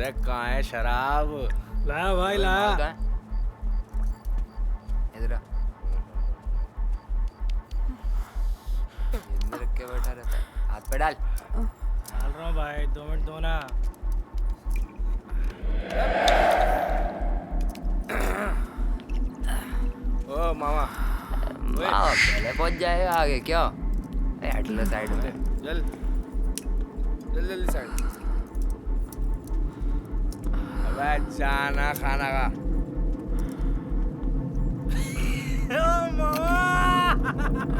अरे कहाँ है शराब? लाया भाई लाया। इधर अंदर रख के बैठा रहता है, हाथ पे डाल। डाल रहा हूँ भाई, 2 मिनट दो ना। ओ मामा पहले पहुंच जाएगा आगे क्या? हट लो साइड में। चल चल जल्दी साइड। अबे जाना खाना का। ओ मामा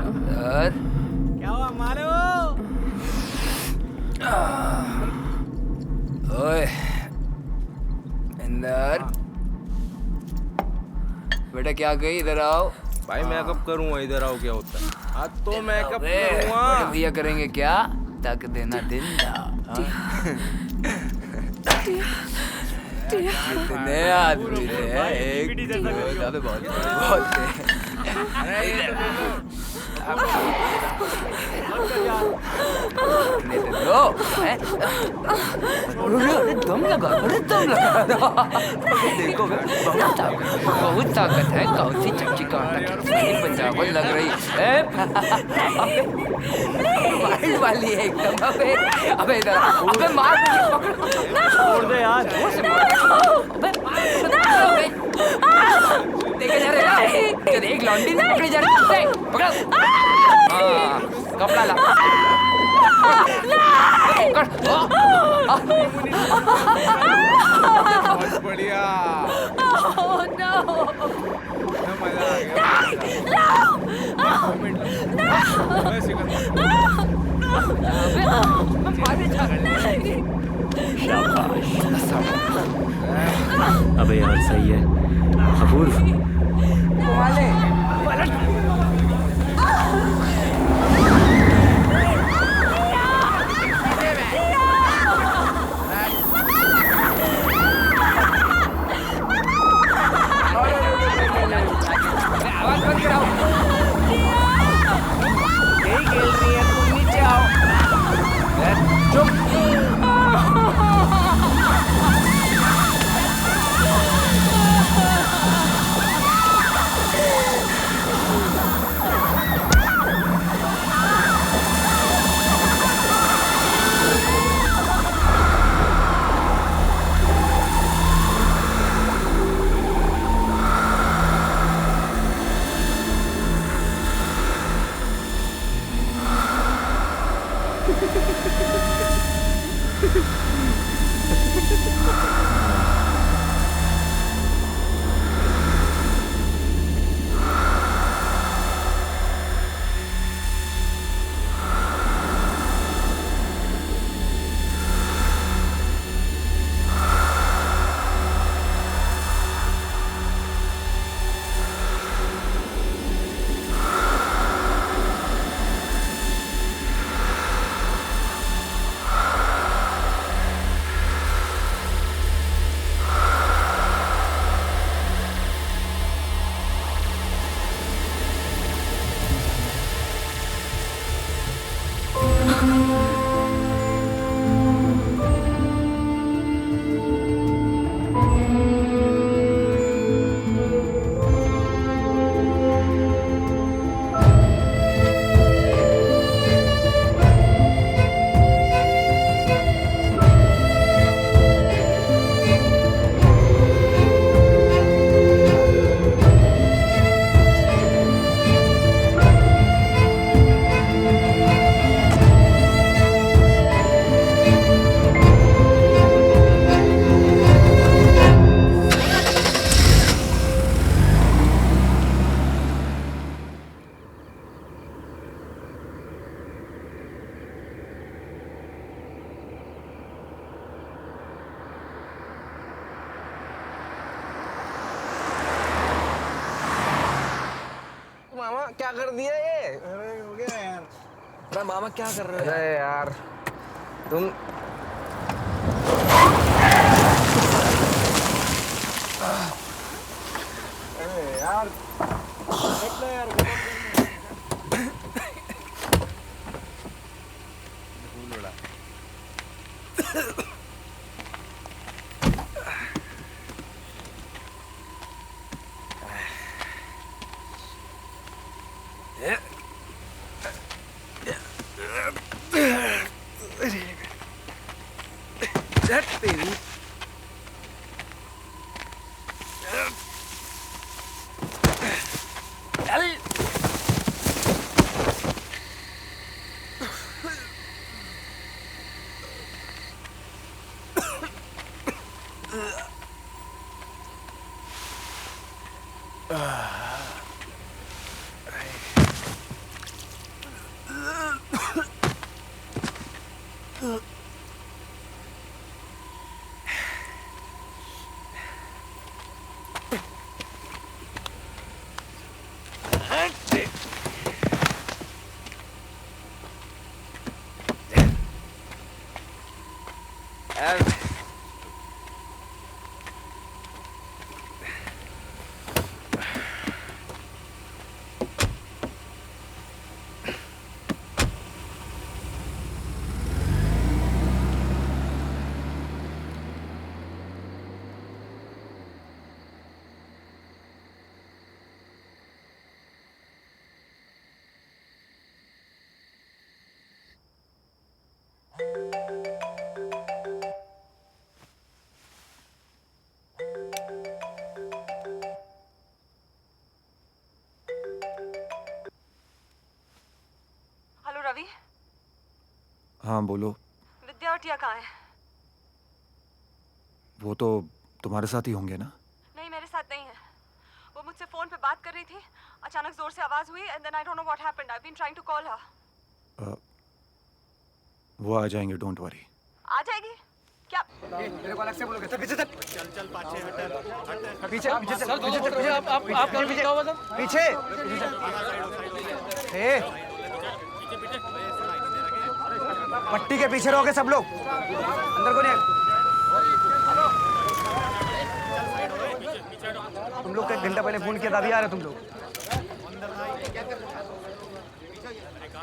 अंदर क्या हुआ मारो? ओए अंदर बेटा, क्या गई? इधर आओ भाई। मेकअप करूँगा, इधर आओ। क्या होता है? हाँ तो मेकअप करूँगा। बड़े भैया करेंगे क्या? तक देना जिंदा। कितने आदमी थे? एक बहुत बहुत दम लगा, दम लगा। देखो बहुत ताकत है। कौन सी चमची का पंजाब लग रही है? वाइल्ड वाली है एकदम। अबे इधर, अबे मार, छोड़ दे यार। देखे जा रहे हो? एक लॉन्डी ने पकड़ी जा रही है। पकड़ो। हाँ, कपड़ा ला। बहुत बढ़िया। मजा आ शाबाश। अबे यार सही है। अपूर्व आवाज बंद कराओ। यही खेल रही है, तुम नीचे आओ। चुप। मामा क्या कर दिया ये? अरे हो गया यार। अरे मामा क्या कर रहे हो? अरे यार तुम अरे यार देख लो यार। धूल उड़ा। तेरी हेलो रवि। हाँ बोलो। विद्या और टिया कहाँ है? वो तो तुम्हारे साथ ही होंगे ना? नहीं, मेरे साथ नहीं है। वो मुझसे फोन पे बात कर रही थी, अचानक जोर से आवाज हुई and then I don't know what happened. I have been trying to call her. वो आ जाएंगे, डोंट वरी। आ जाएगी क्या? मेरे को अलग से बोलोगे। पीछे चल। चल पाछे हट। पीछे पीछे चल। पीछे आप पीछे। ए पट्टी के पीछे रहोगे सब लोग, अंदर को नहीं। तुम लोग का 1 घंटा पहले फोन किया था, अभी आ रहे तुम लोग।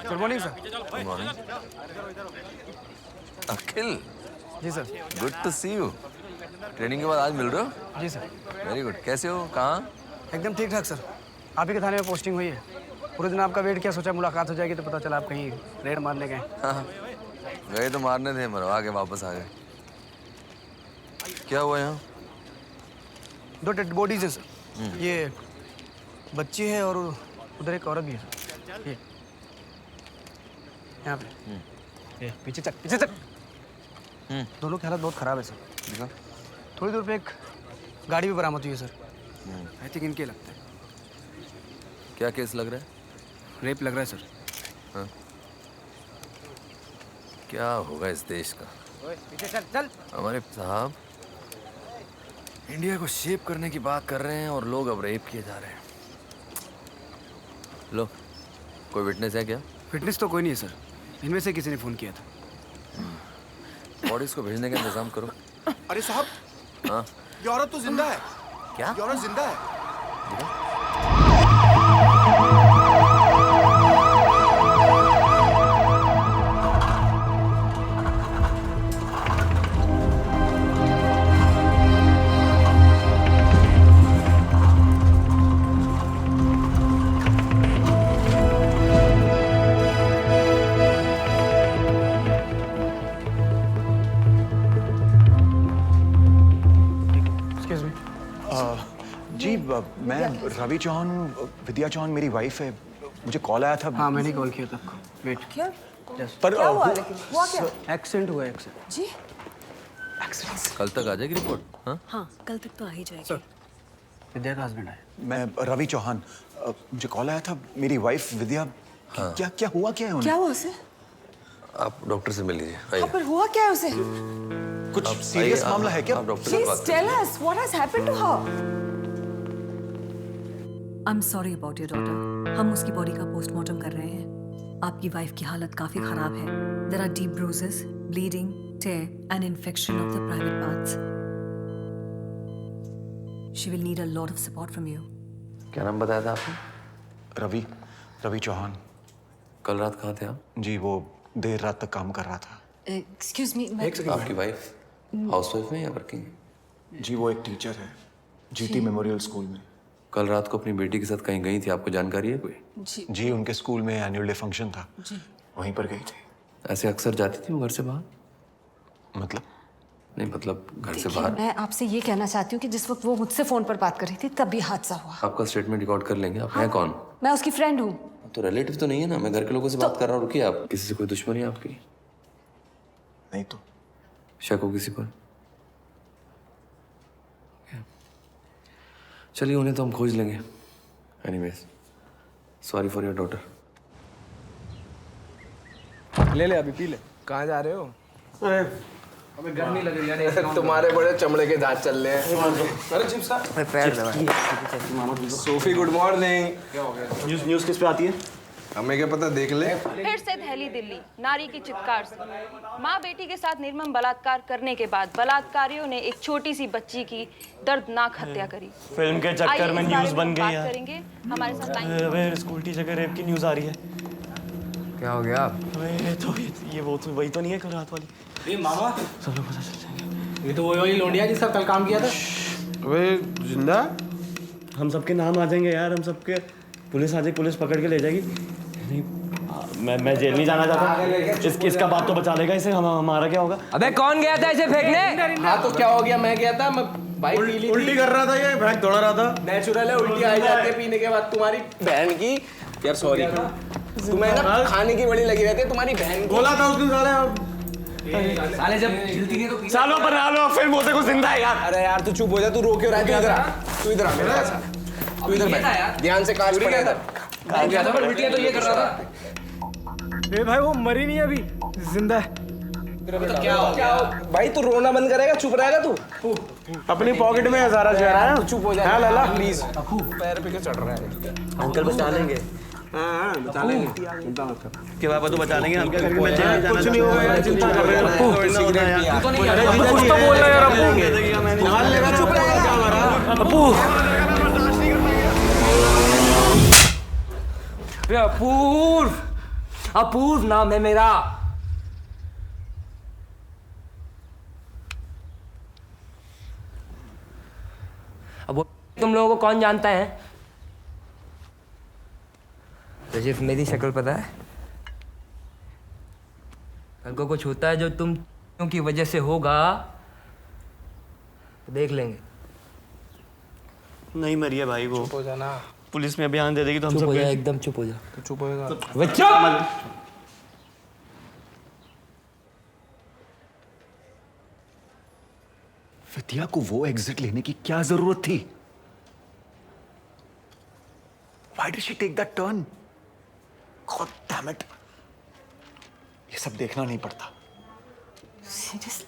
Good morning sir. अखिल, जी sir. Good to see you. Training के बाद आज मिल रहे हो? जी सर। Very good. कैसे हो? कहाँ? एकदम ठीक ठाक सर। आप ही के थाने में पोस्टिंग हुई है। पूरे दिन आपका वेट किया, सोचा मुलाकात हो जाएगी, तो पता चला आप कहीं रेड मारने गए। हाँ, गए तो मारने थे, मरवा के वापस आ गए। क्या हुआ यहाँ? 2 डेड बॉडीज है सर। ये बच्ची है और उधर एक औरत भी है सर। ये यहाँ पे। ये पीछे चल, पीछे चल। दोनों की हालत बहुत खराब है सर। दिखा। थोड़ी दूर पे एक गाड़ी भी बरामद हुई है सर। आई थिंक इनके लगता है। क्या केस लग रहा है? रेप लग रहा है सर। हाँ? क्या होगा इस देश का? पीछे चल चल। हमारे साहब इंडिया को शेप करने की बात कर रहे हैं और लोग अब रेप किए जा रहे हैं। लो, कोई विटनेस है क्या? फिटनेस तो कोई नहीं है सर, इनमें से किसी ने फोन किया था। बॉडीज को भेजने का इंतजाम करो। अरे साहब, हाँ? ये औरत तो जिंदा है। क्या? ये औरत जिंदा है। दिखा। जी मैं रवि चौहान, विद्या चौहान मेरी वाइफ है। मुझे कॉल आया था। हाँ, मैंने कॉल किया था आपको। वेट। क्या? पर क्या हुआ लेकिन? हुआ क्या? एक्सीडेंट हुआ है, एक्सीडेंट। जी? कल तक आ जाएगी रिपोर्ट? हाँ? हाँ, कल तक तो आ ही जाएगी। सर, विद्या का हस्बैंड है। मैं रवि चौहान, मुझे कॉल आया था। मेरी वाइफ विद्या, क्या क्या हुआ, क्या है उन्हें? क्या हुआ उसे? आप डॉक्टर से मिल लीजिए। हाँ, पर हुआ क्या है उसे? कुछ सीरियस मामला है क्या? आप डॉक्टर से Please बात tell us what has happened to her. I'm sorry about your daughter. हम उसकी बॉडी का पोस्टमार्टम कर रहे हैं। आपकी वाइफ की हालत काफी खराब है। There are deep bruises, bleeding, tear, and infection of the private parts. She will need a lot of support from you. क्या नाम बताया था आपने? रवि चौहान। कल रात कहाँ थे आप? जी वो देर रात तक काम कर रहा था। Excuse me, आपकी वाइफ हाउसवाइफ है या वर्किंग? जी वो एक टीचर है, जीटी मेमोरियल स्कूल में। कल रात को अपनी बेटी के साथ कहीं गई थी, आपको जानकारी है कोई? जी उनके स्कूल में एनुअल डे फंक्शन था, वहीं पर गई थी। ऐसे अक्सर जाती थी वो घर से बाहर? मतलब? नहीं मतलब घर से बाहर। मैं आपसे ये कहना चाहती हूँ कि जिस वक्त वो मुझसे फोन पर बात कर रही थी तभी हादसा हुआ। आपका स्टेटमेंट रिकॉर्ड कर लेंगे। आप हैं कौन? मैं उसकी फ्रेंड हूँ। तो रिलेटिव तो नहीं है ना, मैं घर के लोगों से बात कर रहा हूँ। रुकिए, आप किसी से कोई दुश्मनी है आपकी? नहीं तो शक हो किसी पर? चलिए, उन्हें तो हम खोज लेंगे। Anyways, sorry for your daughter. ले ले, अभी पी ले। कहाँ जा रहे हो? हमें गर्मी लग रही है। तुम्हारे बड़े चमड़े के दांत चल रहे हैं। अरे चिप्स पैर दबा। Sophie good morning. न्यूज़ किस पे आती है? हमें क्या पता, देख ले। फिर से दहली दिल्ली नारी की चित्कार से माँ बेटी के साथ निर्मम बलात्कार करने के बाद बलात्कारियों ने एक छोटी सी बच्ची की दर्दनाक हत्या करी। फिल्म के चक्कर में न्यूज़ बन गई यार। करेंगे हमारे साथ अबे स्कूल टीचर के रेप की न्यूज़ आ रही है। क्या हो गया? अबे तो ये वो तो वही तो नहीं है कल रात वाली? ये मामा, सब लोग पता चल जाएंगे। ये तो वही वाली लौंडिया जिसका कल काम किया था। वे जिंदा? हम सबके नाम आ जाएंगे यार, हम सबके पुलिस आ जाएगी, पुलिस पकड़ के ले जाएगी। नहीं, मैं जेल नहीं जाना चाहता। इसका बात तो बचा लेगा इसे, हमारा क्या होगा? अबे कौन गया था इसे फेंकने? हाँ तो क्या हो गया, मैं गया था, मैं बाइक पी ली थी। उल्टी कर रहा था ये, भैंस दौड़ा रहा था। नेचुरल है, उल्टी आ जाती है पीने के बाद। तुम्हारी बहन की यार, सॉरी, तुम्हें ना खाने की बड़ी लगी रहती है तुम्हारी बहन की। बोला था उस दिन साले जब हिलती नहीं तो सालों बना लो, फिल्म होते को जिंदा है यार। अरे यार तू चुप हो जा, तू रो क्यों रहा है? तू इधर आ, तू इधर आ मेरे पास। तू इधर बैठ, ध्यान से कांच पड़ा इधर। गया था, पर उल्टियां तो ये कर रहा था। ए भाई वो मरी नहीं अभी, जिंदा है। तो क्या हो भाई, तू रोना बंद करेगा? चुप रहेगा तू? अपनी पॉकेट में हजारा जा रहा है। चुप हो जा लाला प्लीज। पैर पे क्यों चढ़ रहा है? अंकल बचा लेंगे। हाँ बचा लेंगे, चिंता मत कर। के पापा तो बचा लेंगे। हम क्या करेंगे? मैं जेल नहीं जाना। कुछ नहीं होगा यार, चिंता कर रहे हो। तू तो नहीं कर रहा। कुछ तो बोल रहा है यार। अप्पू ध्यान लेगा, चुप रहेगा क्या हमारा? अप्पू अपूर्व, अपूर्व नाम है मेरा। अब वो तुम लोगों को कौन जानता है? रजीफ, मेरी शक्ल पता है? कल को कुछ होता है जो तुम की वजह से होगा तो देख लेंगे। नहीं मरी है भाई वो। चुप हो जाना। पुलिस में बयान दे देगी तो हम चुप सब हो जा, एकदम चुप हो जा। तू चुप होएगा? चुप। विद्या को वो एग्जिट लेने की क्या जरूरत थी? Why did she take that turn? God damn it! ये सब देखना नहीं पड़ता। सीरियसली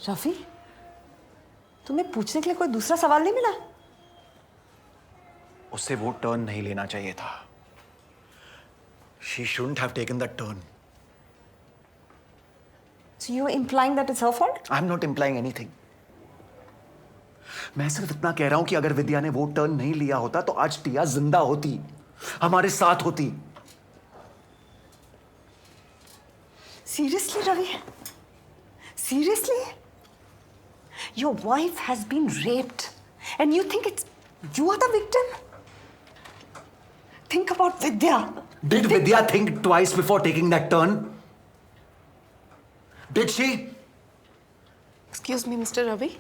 रफी, तुम्हें पूछने के लिए कोई दूसरा सवाल नहीं मिला? उससे वो टर्न नहीं लेना चाहिए था। She shouldn't have taken that turn. So you're implying that it's her fault? I'm not implying anything. मैं सिर्फ इतना कह रहा हूं कि अगर विद्या ने वो टर्न नहीं लिया होता तो आज टिया जिंदा होती, हमारे साथ होती। Seriously, Ravi? Seriously? Your wife has been raped and you think you are the victim? Think about Vidya. Did Vidya think twice before taking that turn? Did she? Excuse me, Mr. Ravi.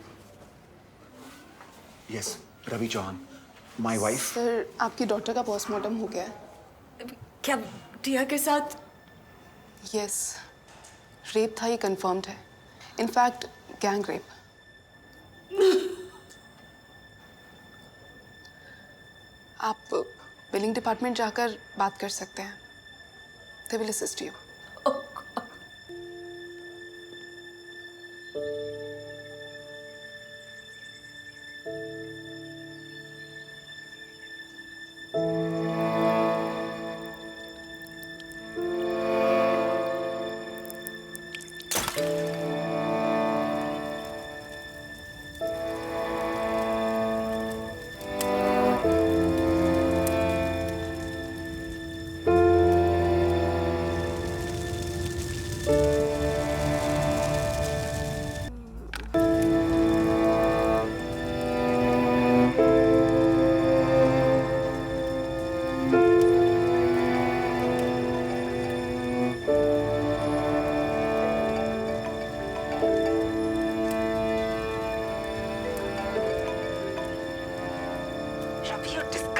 Yes, Ravi Chauhan, my wife. Sir, आपकी daughter का postmortem हो गया है। क्या टिया के साथ? Yes, rape था, ये कंफर्म्ड है। In fact gang rape. आप बिलिंग डिपार्टमेंट जाकर बात कर सकते हैं। They will assist you.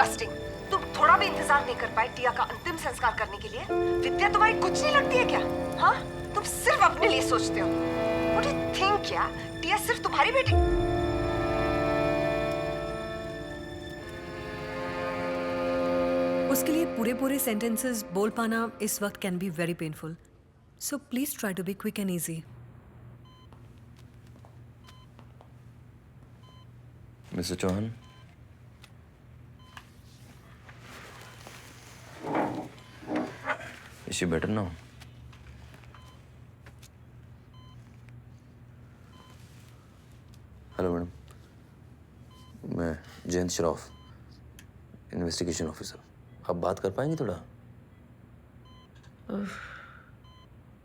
Disgusting. तुम थोड़ा भी इंतजार नहीं कर पाए टिया का अंतिम संस्कार करने के लिए? विद्या तुम्हारी कुछ नहीं लगती है क्या? हाँ, तुम सिर्फ अपने लिए सोचते हो। What do you think क्या टिया सिर्फ तुम्हारी बेटी? उसके लिए पूरे पूरे सेंटेंसेस बोल पाना इस वक्त can be very painful, so please try to be quick and easy. Mister Chauhan, is she better now? Hello madam, मैं जयंत श्रॉफ, इन्वेस्टिगेशन ऑफिसर। आप बात कर पाएंगे थोड़ा?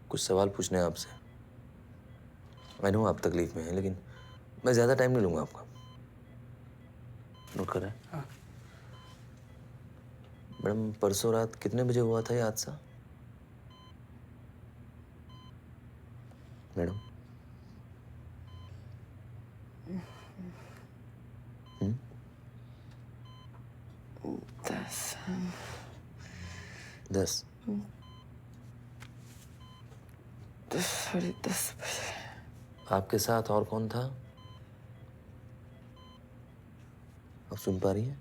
कुछ सवाल पूछने हैं आपसे। मैं नो आप तकलीफ में हैं, लेकिन मैं ज़्यादा टाइम नहीं लूँगा आपका। नोट कर रहे हैं? हाँ। मैडम, परसों रात कितने बजे हुआ था ये हादसा? मैडम? 10 10 बजे। आपके साथ और कौन था? आप सुन पा रही हैं?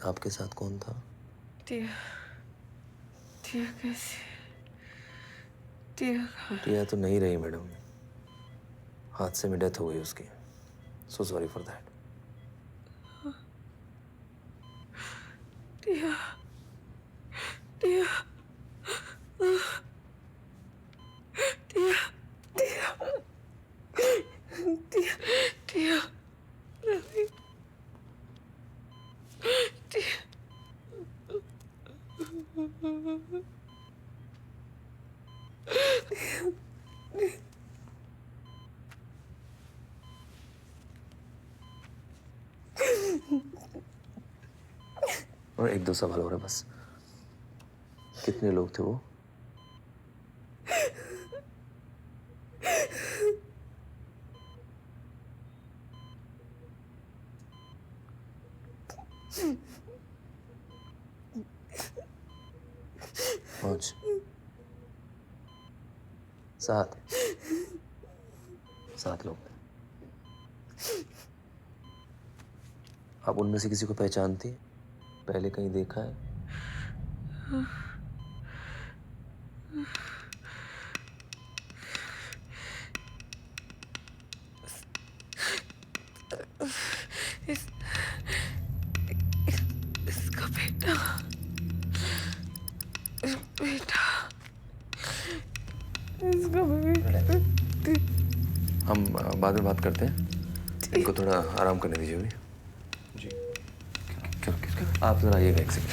आपके साथ कौन था? टिया कैसी? टिया तो नहीं रही मैडम, हादसे में डेथ हो गई उसकी। So sorry for that. Tiya Ravi, और एक दो सवाल हो रहा है बस। कितने लोग थे वो? पाँच, 7 लोग थे। आप उनमें से किसी को पहचानती? पहले कहीं देखा है? इसका बेटा हम बाद में बात करते हैं। इनको थोड़ा आराम करने दीजिए अभी। जी। आप जरा आइएगा एक सेकंड।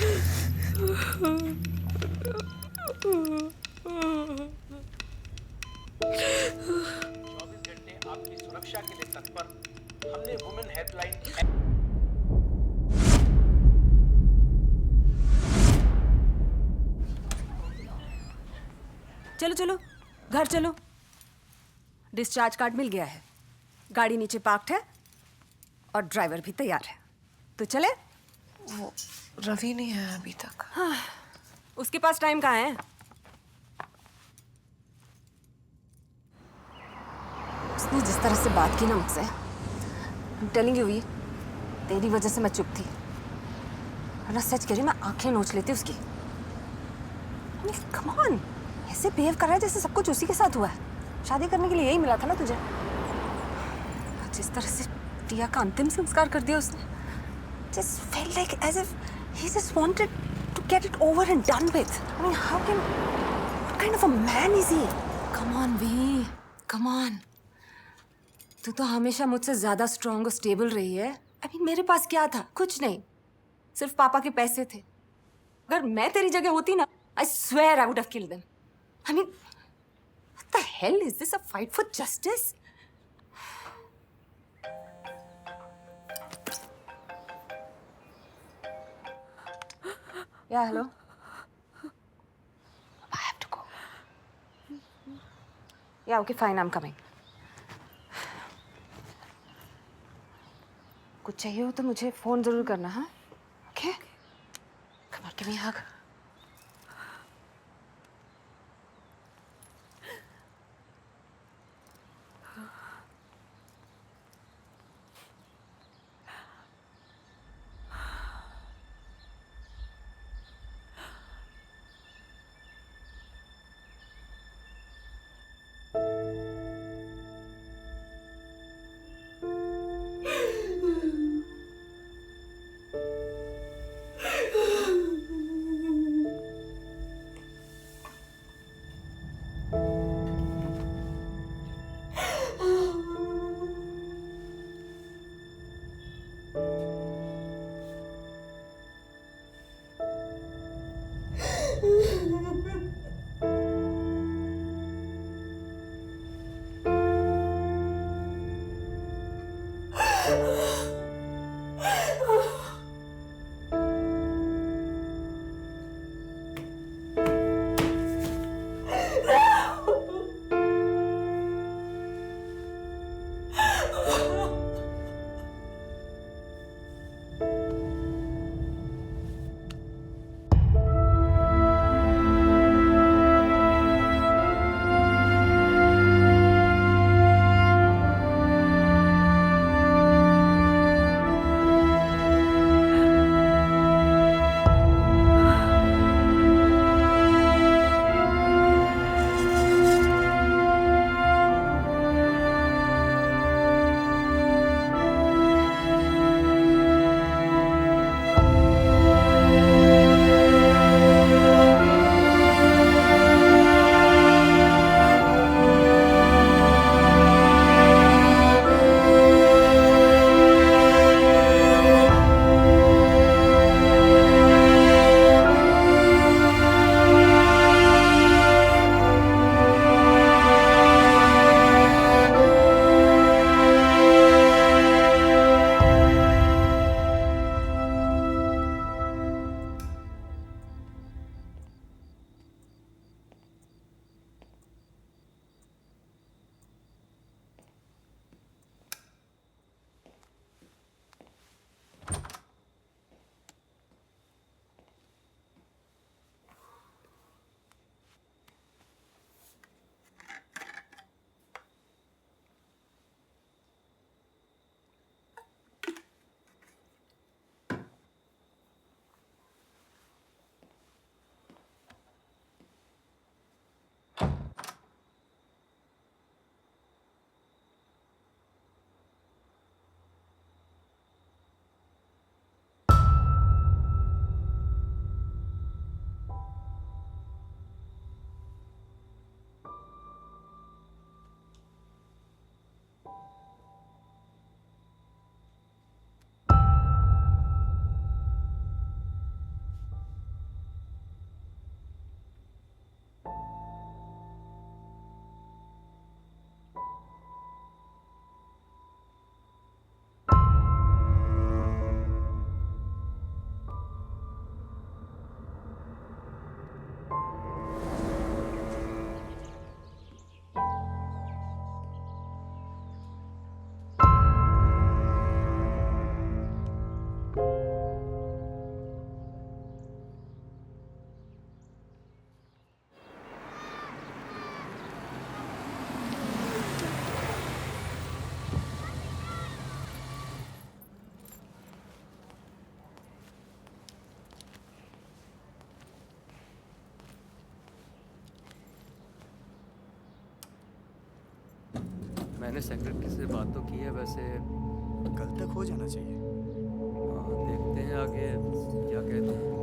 24 घंटे आपकी सुरक्षा के लिए तत्पर हमने वुमेन हेल्पलाइन। चलो चलो घर चलो। डिस्चार्ज कार्ड मिल गया है, गाड़ी नीचे पार्क्ड है और ड्राइवर भी तैयार है, तो चले। वो रवि नहीं है अभी तक। हाँ, उसके पास टाइम कहाँ है? उसने जिस तरह से बात की ना मुझसे, I'm telling you, तेरी वजह से मैं चुप थी, वरना सच कह रही मैं आंखें नोच लेती उसकी। Come on, ऐसे बिहेव कर रहा है जैसे सब कुछ उसी के साथ हुआ है। शादी करने के लिए यही मिला था ना तुझे। जिस तरह से टिया का अंतिम संस्कार कर दिया उसने, just felt like as if he just wanted to get it over and done with. I mean, what kind of a man is he? Come on, V, come on. तू तो हमेशा मुझसे ज्यादा स्ट्रॉन्ग और स्टेबल रही है। अभी मेरे पास क्या था? कुछ नहीं, सिर्फ पापा के पैसे थे। अगर मैं तेरी जगह होती ना, I swear I would have killed them. I mean, what the hell is this? A fight for justice? Yeah, hello. I have to go. Yeah, okay, fine, I'm coming. चाहिए हो तो मुझे फोन जरूर करना, हाँ? Okay? Come on, give me a hug. मैंने secretary से बात तो की है, वैसे कल तक हो जाना चाहिए। देखते हैं आगे क्या कहते हैं।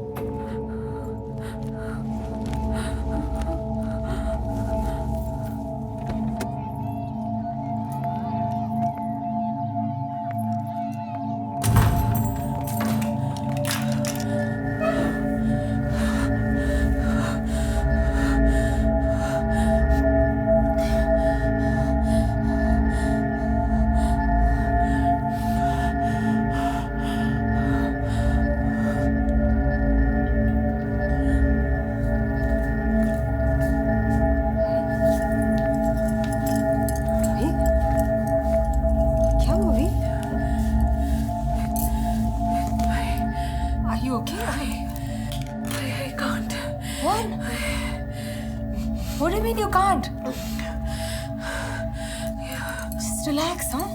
you okay? I can't. What? What do you mean you can't? Just relax, huh?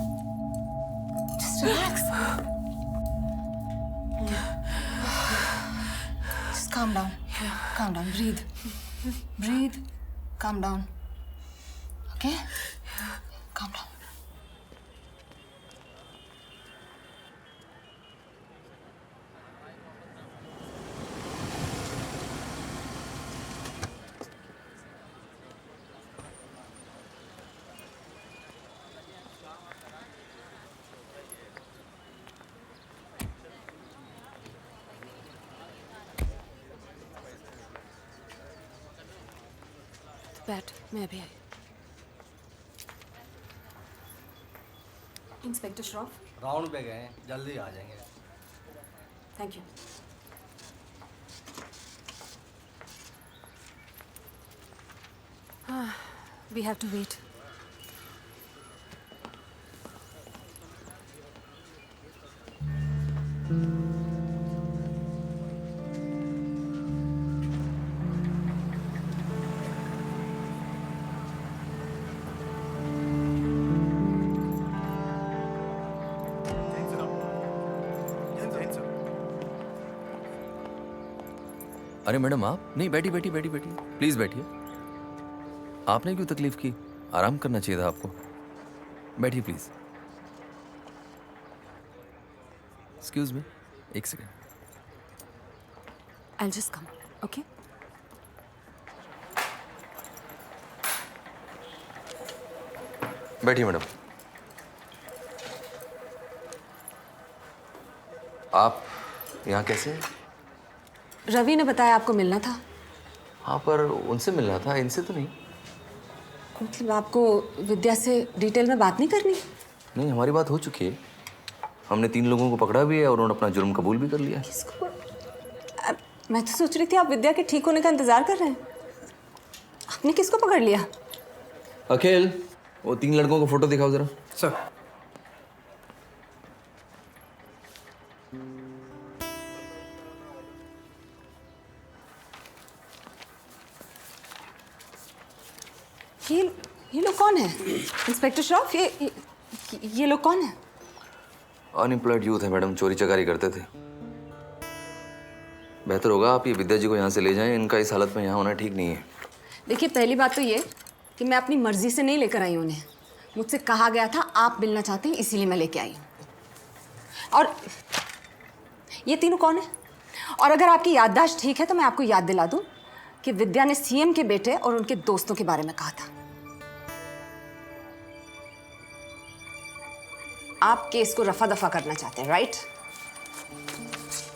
Just relax. Just calm down. Calm down. Breathe. Breathe. Calm down. Okay? Calm down. बैठ मैं अभी आई इंस्पेक्टर श्रॉफ राउंड पे गए जल्दी आ जाएंगे thank you we have to wait अरे madam आप नहीं, बैठी बैठी बैठी बैठी, प्लीज बैठिए। आपने क्यों तकलीफ की? आराम करना चाहिए था आपको। बैठिए प्लीज। एक्सक्यूज मी, एक second. I'll just come, okay? बैठिए मैडम। आप यहाँ कैसे? रवि ने बताया आपको मिलना था। हाँ, पर उनसे मिलना था, इनसे तो नहीं। मतलब आपको विद्या से डिटेल में बात नहीं करनी? नहीं, हमारी बात हो चुकी है। हमने 3 लोगों को पकड़ा भी है और उन्होंने अपना जुर्म कबूल भी कर लिया। किसको? मैं तो सोच रही थी आप विद्या के ठीक होने का इंतजार कर रहे हैं। आपने किसको पकड़ लिया? अखिल, वो 3 लड़कों को फोटो दिखाओ जरा। सर ये लोग कौन है? इंस्पेक्टर श्रॉफ, ये लोग कौन है? अनएम्प्लॉयड यूथ है मैडम, चोरी चकारी करते थे। बेहतर होगा आप ये विद्या जी को यहाँ से ले जाएं, इनका इस हालत में यहाँ होना ठीक नहीं है। देखिए, पहली बात तो ये कि मैं अपनी मर्जी से नहीं लेकर आई हूँ उन्हें। मुझसे कहा गया था आप मिलना चाहते हैं, इसीलिए मैं लेके आई हूँ। और ये तीनों कौन है? और अगर आपकी याददाश्त ठीक है तो मैं आपको याद दिला दूँ कि विद्या ने सीएम के बेटे और उनके दोस्तों के बारे में कहा था। आप केस को रफा दफा करना चाहते हैं, राइट?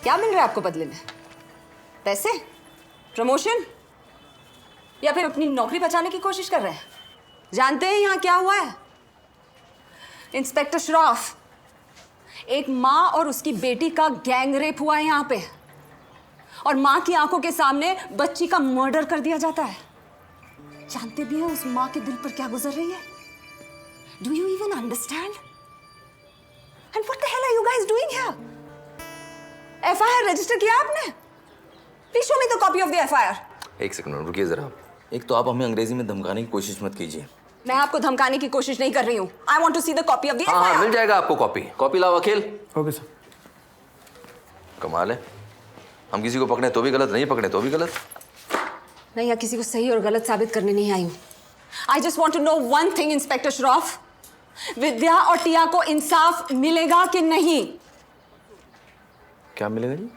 क्या मिल रहा है आपको बदले में? पैसे? प्रमोशन? या फिर अपनी नौकरी बचाने की कोशिश कर रहे हैं? जानते हैं यहाँ क्या हुआ है? इंस्पेक्टर श्रॉफ, एक माँ और उसकी बेटी का गैंग रेप हुआ है यहाँ पे, और माँ की आंखों के सामने बच्ची का मर्डर कर दिया जाता है। जानते भी हैं उस माँ के दिल पर क्या गुजर रही है? Do you even understand? And what the hell are you guys doing here? FIR register किया आपने? Please show me the copy of the FIR. एक सेकंड रुकिए जरा। एक तो आप हमें अंग्रेजी में धमकाने की कोशिश मत कीजिए। मैं आपको धमकाने की कोशिश नहीं कर रही हूँ। I want to see the copy of the हाँ, एफआईआर। मिल जाएगा आपको कॉपी। कॉपी लाओ अखिल। Okay sir. कमाल है, हम किसी को पकड़े तो भी गलत, नहीं पकड़े तो भी गलत। मैं यहाँ किसी को सही और गलत साबित करने नहीं आई हूँ। I just want to know one thing inspector Shroff, Vidya और टिया को इंसाफ मिलेगा कि नहीं? क्या मिलेगा जी?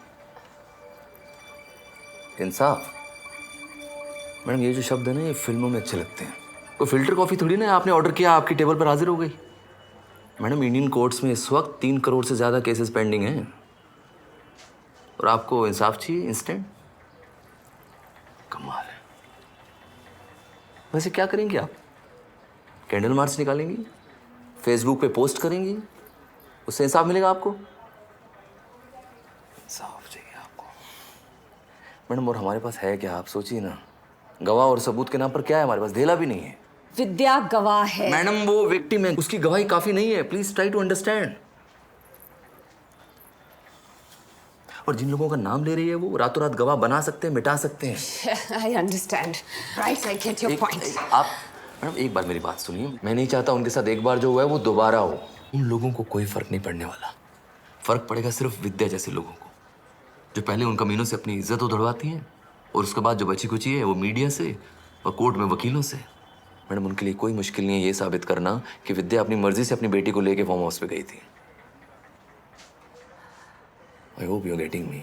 इंसाफ? मैडम ये जो शब्द है ना, ये फिल्मों में अच्छे लगते हैं। कोई फिल्टर कॉफी थोड़ी ना आपने ऑर्डर किया, आपकी टेबल पर हाजिर हो गई। मैडम इंडियन कोर्ट्स में इस वक्त 3 करोड़ से ज्यादा केसेस पेंडिंग हैं और आपको इंसाफ चाहिए इंस्टेंट? कमाल है। वैसे क्या करेंगी आप? कैंडल मार्च निकालेंगी, फेसबुक पे पोस्ट करेंगी, उससे इंसाफ मिलेगा आपको? इंसाफ चाहिए आपको मैडम। और हमारे पास है क्या, आप सोचिए ना। गवाह और सबूत के नाम पर क्या है हमारे पास? धेला भी नहीं है। विद्या गवाह है मैडम, वो विक्टिम है, उसकी गवाही काफी नहीं है। Please try to understand. और जिन लोगों का नाम ले रही है वो रातों रात गवाह बना सकते हैं, मिटा सकते हैं। I understand. Right, I get your point. आप मैडम एक बार मेरी बात सुनिए, मैं नहीं चाहता उनके साथ एक बार जो हुआ है वो दोबारा हो। उन लोगों को कोई फर्क नहीं पड़ने वाला। फर्क पड़ेगा सिर्फ विद्या जैसे लोगों को, जो पहले उन कमीनों से अपनी इज्जत उधड़वाती हैं और उसके बाद जो बची कुची है वो मीडिया से और कोर्ट में वकीलों से। मैडम उनके लिए कोई मुश्किल नहीं है ये साबित करना कि विद्या अपनी मर्जी से अपनी बेटी को लेके फार्म हाउस पे गई थी। I hope you're getting me.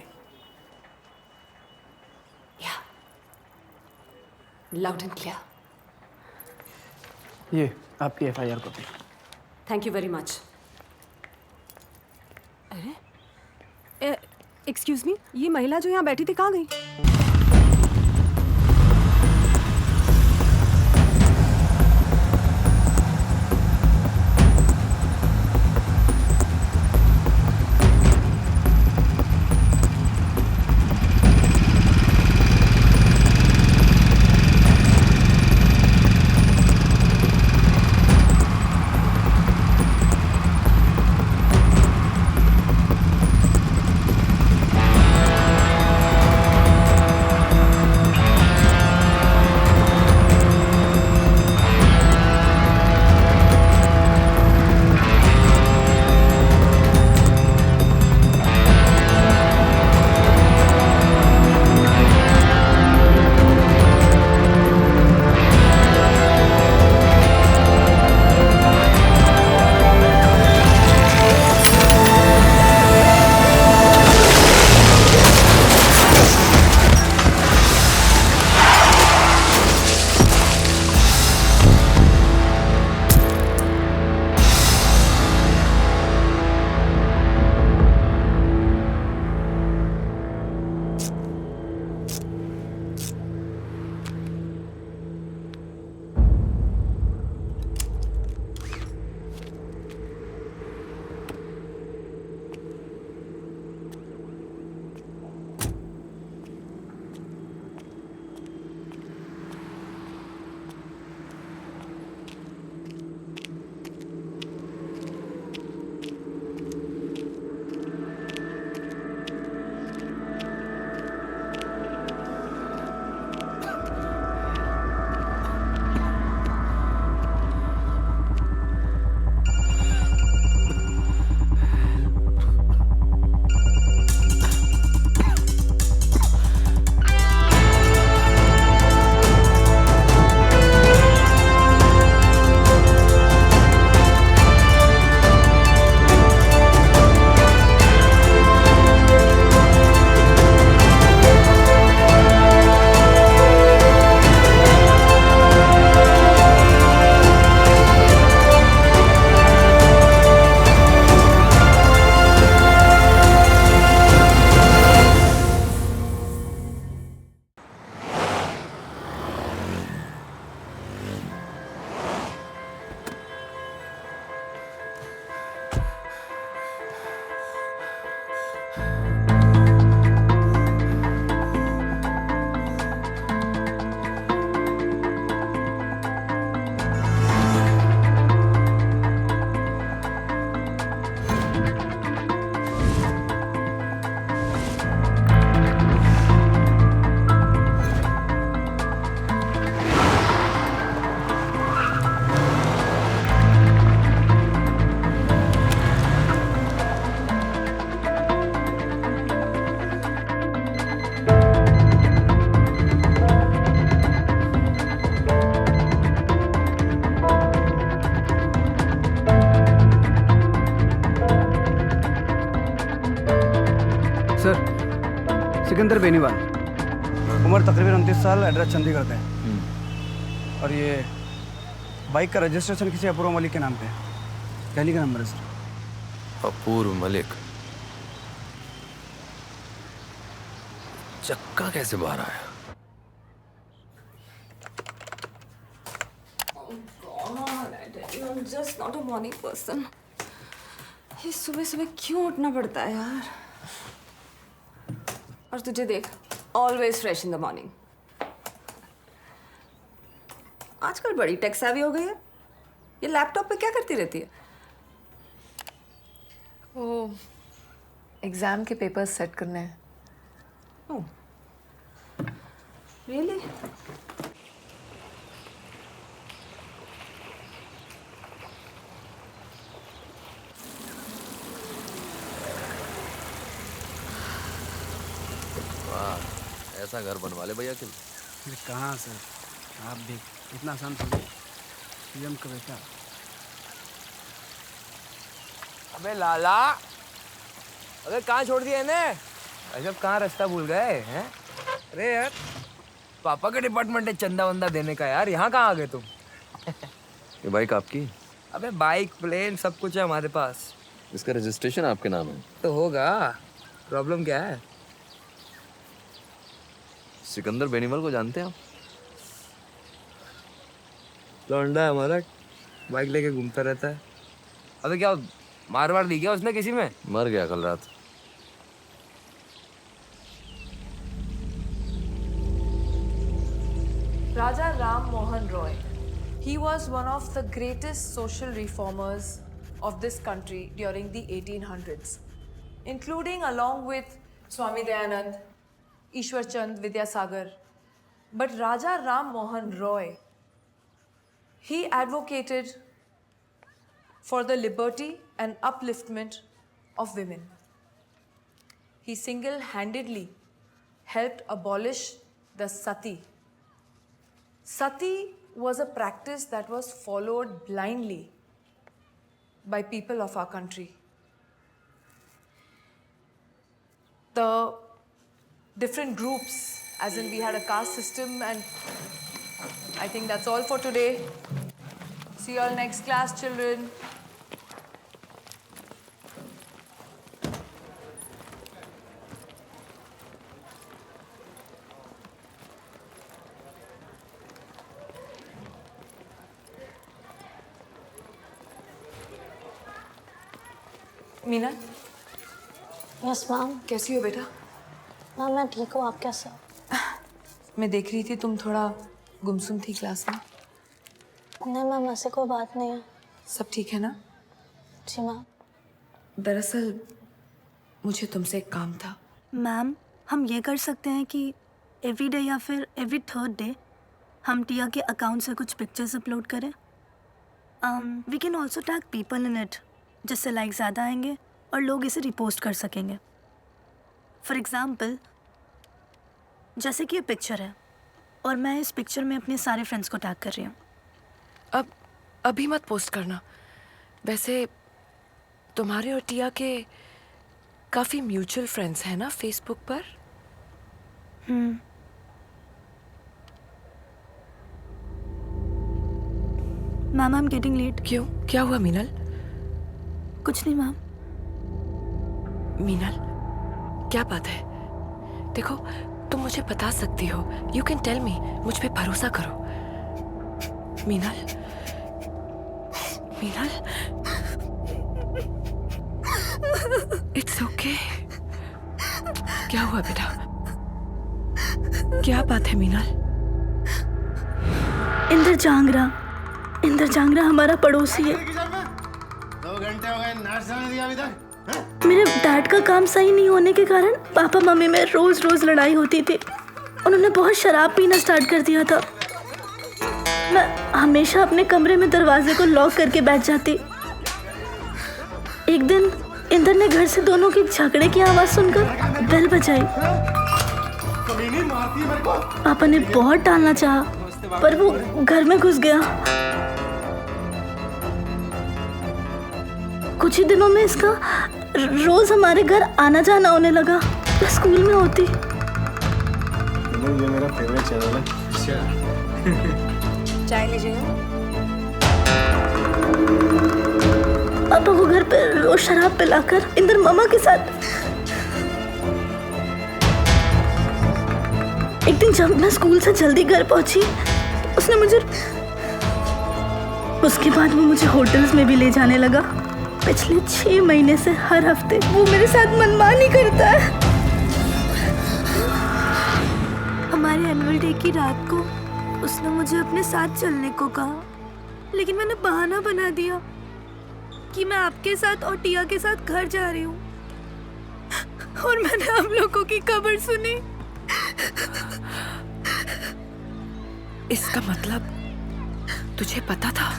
Yeah. Loud and clear. ये आपकी FIR copy. Thank you very much. अरे एक्सक्यूज मी, ये महिला जो यहाँ बैठी थी कहाँ गई? सिकंदर बेनीवाल, उम्र तकरीबन 29 साल, एड्रेस चंडीगढ़ का है। और ये बाइक का रजिस्ट्रेशन किसी अपूर्व मलिक के नाम पे है। दिल्ली का नंबर है सर। अपूर्व मलिक? चक्का कैसे बाहर आया? I'm just not a morning person. ये सुबह सुबह क्यों उठना पड़ता है यार? और तुझे देख, always fresh in the morning. आजकल बड़ी टेक savvy हो गई है। ये लैपटॉप पे क्या करती रहती है? ओ, एग्जाम के पेपर्स सेट करने हैं। रियली? वाह, ऐसा घर बनवा ले भैया। अरे कहाँ सर, आप भी इतना आसान थोड़ी। पीएम का बेटा। अबे लाला, अबे कहाँ छोड़ दिया इन्हें? अजब कहाँ रास्ता भूल गए हैं? अरे यार, पापा के डिपार्टमेंट है चंदा वंदा देने का यार, यहाँ कहाँ आ गए तुम? ये बाइक आपकी? अबे बाइक प्लेन सब कुछ है हमारे पास। इसका रजिस्ट्रेशन आपके नाम है? तो होगा, प्रॉब्लम क्या है? सिकंदर बेनीवाल को जानते हैं आप? लौंडा है हमारा, बाइक लेके घूमता रहता है। अबे क्या मार वार दी क्या उसने किसी में? मर गया कल रात। Raja Ram Mohan Roy. He was one of the greatest social reformers of this country during the 1800s, including along with Swami Dayanand, Ishwar Chand Vidyasagar. But Raja Ram Mohan Roy, he advocated for the liberty and upliftment of women. He single-handedly helped abolish the sati. Sati was a practice that was followed blindly by people of our country. The different groups, as in we had a caste system, and I think that's all for today. See you all next class, children. Meena. Yes ma'am. कैसी हो बेटा? Ma'am मैं ठीक हूँ, आप कैसे हो? मैं देख रही थी तुम थोड़ा गुमसुम थी क्लास में। नहीं मैम, ऐसे कोई बात नहीं है। सब ठीक है ना? जी मैम। दरअसल मुझे तुमसे एक काम था। मैम हम ये कर सकते हैं कि एवरी डे या फिर एवरी थर्ड डे हम टिया के अकाउंट से कुछ पिक्चर्स अपलोड करें। We can also tag people in it, जिससे लाइक ज़्यादा आएंगे और लोग इसे रिपोस्ट कर सकेंगे। फॉर एग्ज़ाम्पल जैसे कि ये पिक्चर है और मैं इस पिक्चर में अपने सारे फ्रेंड्स को टैग कर रही हूँ। अब अभी मत पोस्ट करना। वैसे तुम्हारे और टिया के काफ़ी म्यूचुअल फ्रेंड्स हैं ना फेसबुक पर? Ma'am I am getting late. क्यों, क्या हुआ मीनल? कुछ नहीं मैम। मीनल क्या बात है? देखो तुम मुझे बता सकती हो, यू कैन टेल मी, मुझ पे भरोसा करो। Meenal, Meenal, it's okay. क्या हुआ बेटा? क्या बात है मीनल? इंदर जांगरा हमारा पड़ोसी है। 2 घंटे हो गए, नाश्ता नहीं दिया अभी तक। मेरे डैड का काम सही नहीं होने के कारण पापा मम्मी में रोज लड़ाई होती थी। उन्होंने बहुत शराब पीना स्टार्ट कर दिया था। मैं हमेशा अपने कमरे में दरवाजे को लॉक करके बैठ जाती। एक दिन इंदर ने घर से दोनों की झगड़े की आवाज सुनकर बेल बजाई। पापा ने बहुत टालना चाहा, पर वो घर में घुस गया। कुछ ही दिनों में इसका रोज हमारे घर आना जाना होने लगा। मैं स्कूल में होती। ये मेरा फेवरेट चैनल है। चाय लीजिएगा। पापा को घर पे रोज शराब पिलाकर इंदर मामा के साथ। एक दिन जब मैं स्कूल से जल्दी घर पहुंची, उसने मुझे उसके बाद वो मुझे होटल्स में भी ले जाने लगा। पिछले 6 महीने से हर हफ्ते वो मेरे साथ मनमानी करता है। हमारे एनुअल डे की रात को उसने मुझे अपने साथ चलने को कहा, लेकिन मैंने बहाना बना दिया कि मैं आपके साथ और टिया के साथ घर जा रही हूँ। और मैंने हम लोगों की खबर सुनी। इसका मतलब तुझे पता था?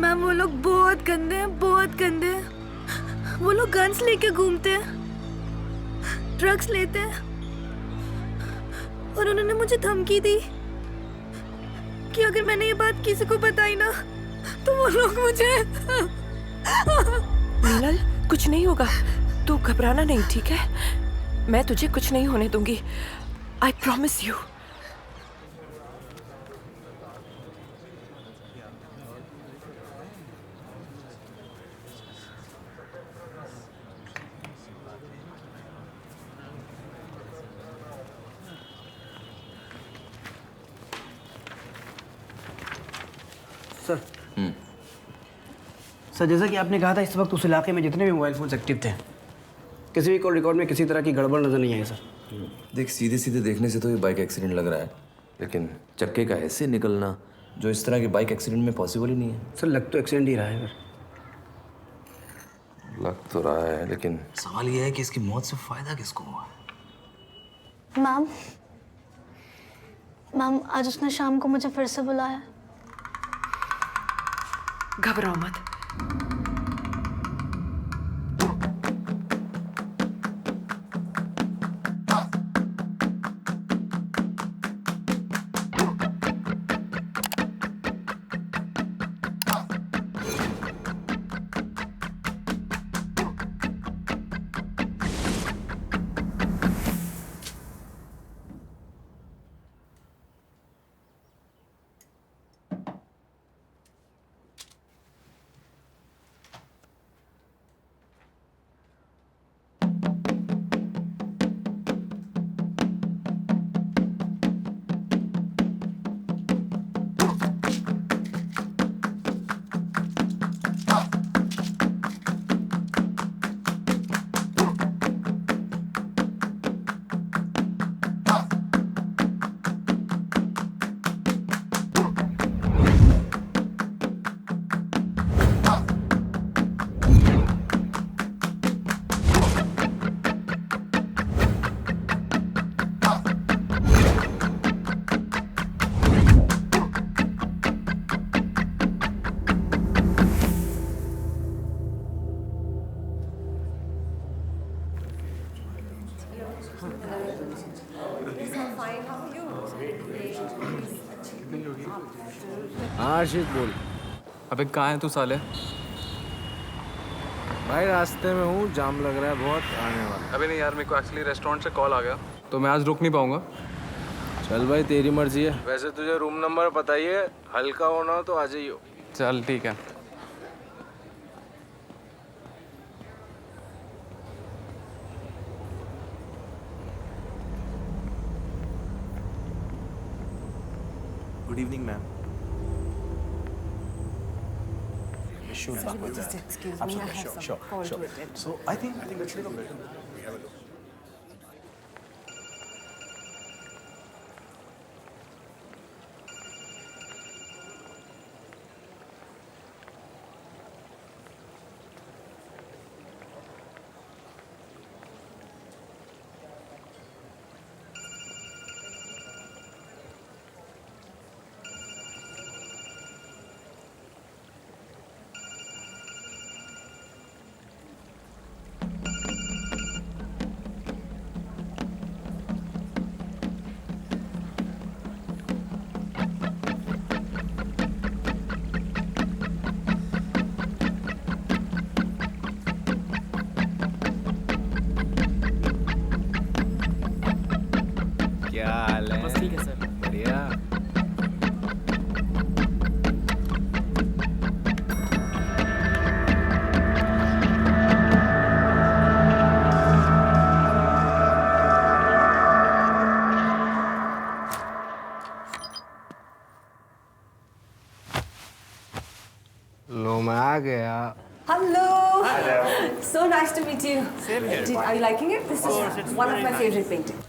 मैम वो लोग बहुत गंदे हैं, बहुत गंदे हैं। वो लोग गन्स लेके घूमते हैं, ड्रग्स लेते हैं, और उन्होंने मुझे धमकी दी कि अगर मैंने ये बात किसी को बताई ना तो वो लोग मुझे। मीनल, कुछ नहीं होगा, तू घबराना नहीं, ठीक है? मैं तुझे कुछ नहीं होने दूंगी, I promise you. Sir sir, जैसा कि आपने कहा था, इस वक्त उस इलाके में जितने भी मोबाइल फोन्स एक्टिव थे, किसी भी कॉल रिकॉर्ड में किसी तरह की गड़बड़ नजर नहीं आई सर। देख, सीधे सीधे देखने से तो ये बाइक एक्सीडेंट लग रहा है, लेकिन चक्के का ऐसे निकलना जो इस तरह की बाइक एक्सीडेंट में पॉसिबल ही नहीं है। सर लग तो एक्सीडेंट ही रहा है। लग तो रहा है, लेकिन सवाल ये है कि इसकी मौत से फायदा किसको हुआ? मैम मैम, आज उसने शाम को मुझे फिर से बुलाया। घबराओ मत। हाँ अर्शित बोल। अबे कहाँ है तू साले? भाई रास्ते में हूँ, जाम लग रहा है बहुत, आने वाला। अबे नहीं यार, मेरे को एक्चुअली रेस्टोरेंट से कॉल आ गया तो मैं आज रुक नहीं पाऊंगा। चल भाई तेरी मर्जी है। वैसे तुझे रूम नंबर पता ही है, हल्का होना हो तो आ जाइयो। चल ठीक है। Good evening ma'am. Sure. Just excuse me. I have some call to attend. So I think let's take a break. We have a look. क्या हाल है? बस ठीक है सर। बढ़िया। लो मैं आ गया। Hello. So nice to meet you. Same here. Are you liking it? This is one of my favorite paintings.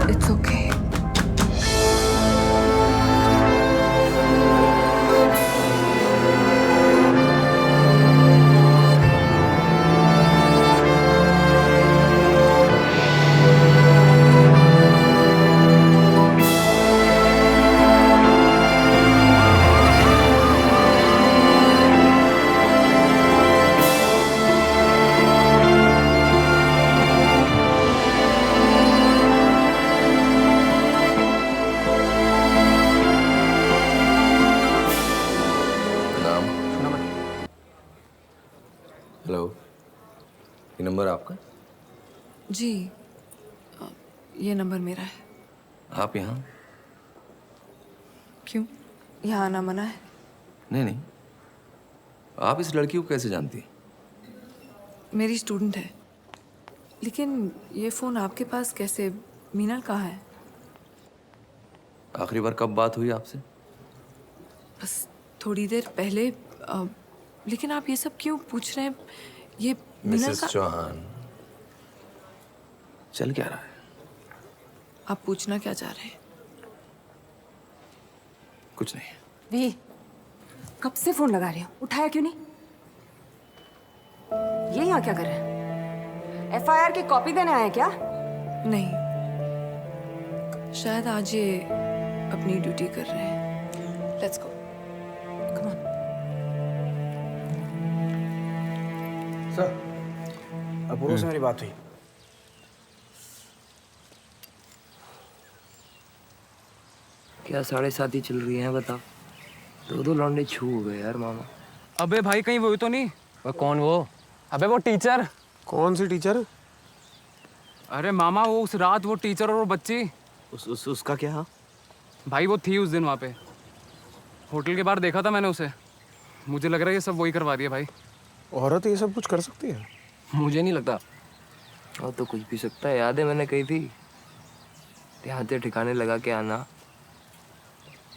It's okay. नाम? Hello, ये नंबर आपका? जी, ये नंबर मेरा है। आप यहाँ? क्यों? यहाँ आना मना है? नहीं नहीं, आप इस लड़की को कैसे जानती हैं? मेरी स्टूडेंट है। लेकिन ये फ़ोन आपके पास कैसे? मीनल कहाँ है? आखिरी बार कब बात हुई आपसे? बस थोड़ी देर पहले। लेकिन आप ये सब क्यों पूछ रहे हैं? ये मीनल मिसेस का... चौहान, चल क्या रहा है? आप पूछना क्या चाह रहे हैं? कुछ नहीं। वी, कब से फोन लगा रही हो? उठाया क्यों नहीं? ये यहाँ क्या कर रहे हैं? FIR की कॉपी देने आए हैं क्या? नहीं, शायद आज ये अपनी ड्यूटी कर रहे हैं। Let's go. Come on. Sir, Apurva से मेरी बात हुई। क्या 7:30 ही चल रही है बता? दो लौंडे छू हो गए यार मामा। अबे भाई कहीं वही तो नहीं? वो कौन वो? अबे वो टीचर। कौन सी टीचर? अरे मामा वो उस रात वो टीचर और वो बच्ची। उसका क्या? भाई वो थी उस दिन वहाँ पे होटल के बाहर, देखा था मैंने उसे। मुझे लग रहा है ये सब वही करवा दिया भाई। औरत ये सब कुछ कर सकती है? मुझे नहीं लगता। और तो कुछ भी सकता है। याद है मैंने कही थी, ध्यान से ठिकाने लगा के आना।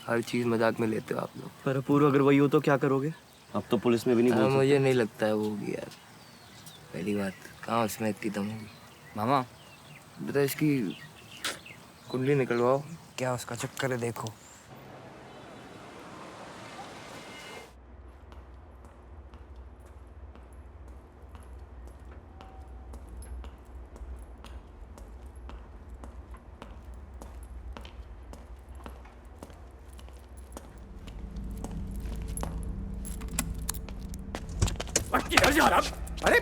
हर चीज मजाक में लेते हो आप लोग। पर अपूर्व अगर वही हो तो क्या करोगे? अब तो पुलिस में भी नहीं बोल सकते। मुझे नहीं लगता है वो होगी यार। पहली बात, कहाँ उसमें इतनी दम होगी? मामा बेटा इसकी कुंडली निकलवाओ। क्या उसका चक्कर है देखो। किधर जा रहा? अरे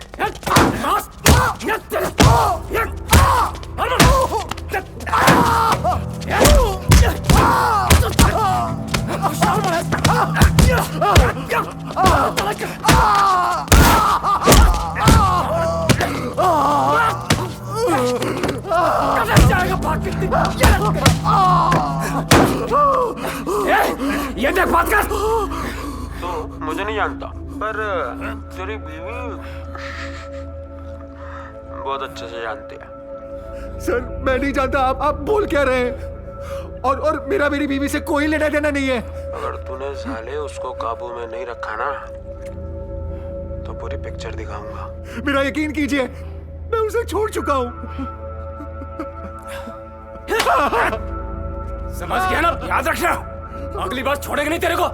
ये देख बात कर। तो मुझे नहीं जानता, पर तेरी बीवी बहुत अच्छे से जानती है। सर मैं नहीं जानता आप बोल क्या रहे हैं? और मेरा मेरी बीवी से कोई लेना देना नहीं है। अगर तूने साले उसको काबू में नहीं रखा ना तो पूरी पिक्चर दिखाऊंगा। मेरा यकीन कीजिए, मैं उसे छोड़ चुका हूँ। समझ गया ना? याद रखना, अगली बार छोड़ेगा नहीं तेरे को।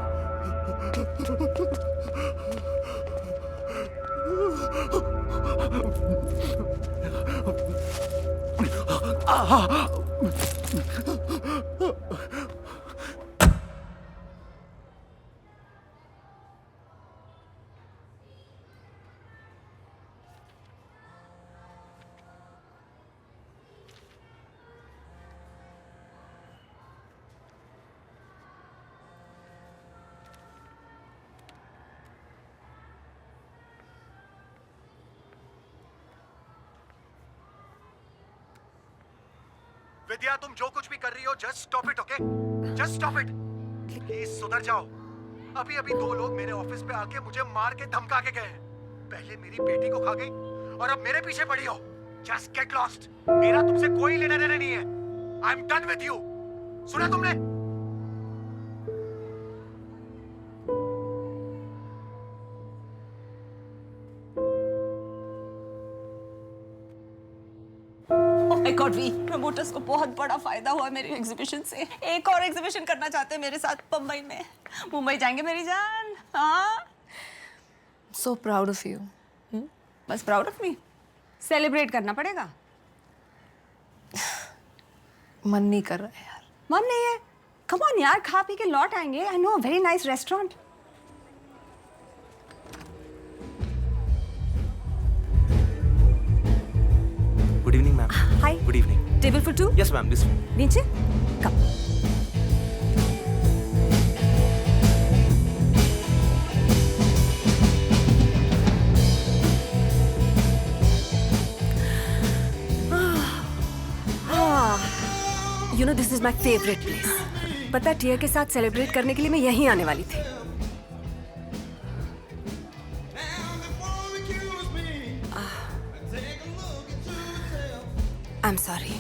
विद्या तुम जो कुछ भी कर रही हो just stop it, okay? Just stop it please, सुधर जाओ। अभी अभी 2 लोग मेरे ऑफिस पे आके मुझे मार के धमका के गए हैं। पहले मेरी बेटी को खा गई और अब मेरे पीछे पड़ी हो। Just get lost. मेरा तुमसे कोई लेना देना नहीं है। I am done with you. सुना तुमने? माय गॉड वी, प्रमोटर्स को बहुत बड़ा फायदा हुआ मेरे एग्जीबिशन से। एक और एग्जीबिशन करना चाहते हैं मेरे साथ मुंबई में। मुंबई जाएंगे मेरी जान। हाँ, So proud of you. बस प्राउड ऑफ मी। सेलिब्रेट करना पड़ेगा। मन नहीं कर रहा है यार। मन नहीं है? कम ऑन यार, खा पी के लौट आएंगे। I know a very nice restaurant. Good evening ma'am. Hi. Good evening. Table for 2? Yes ma'am, this way. नीचे come. You know this is my favourite place. पता है, टिया के साथ सेलिब्रेट करने के लिए मैं यहीं आने वाली थी। I am sorry.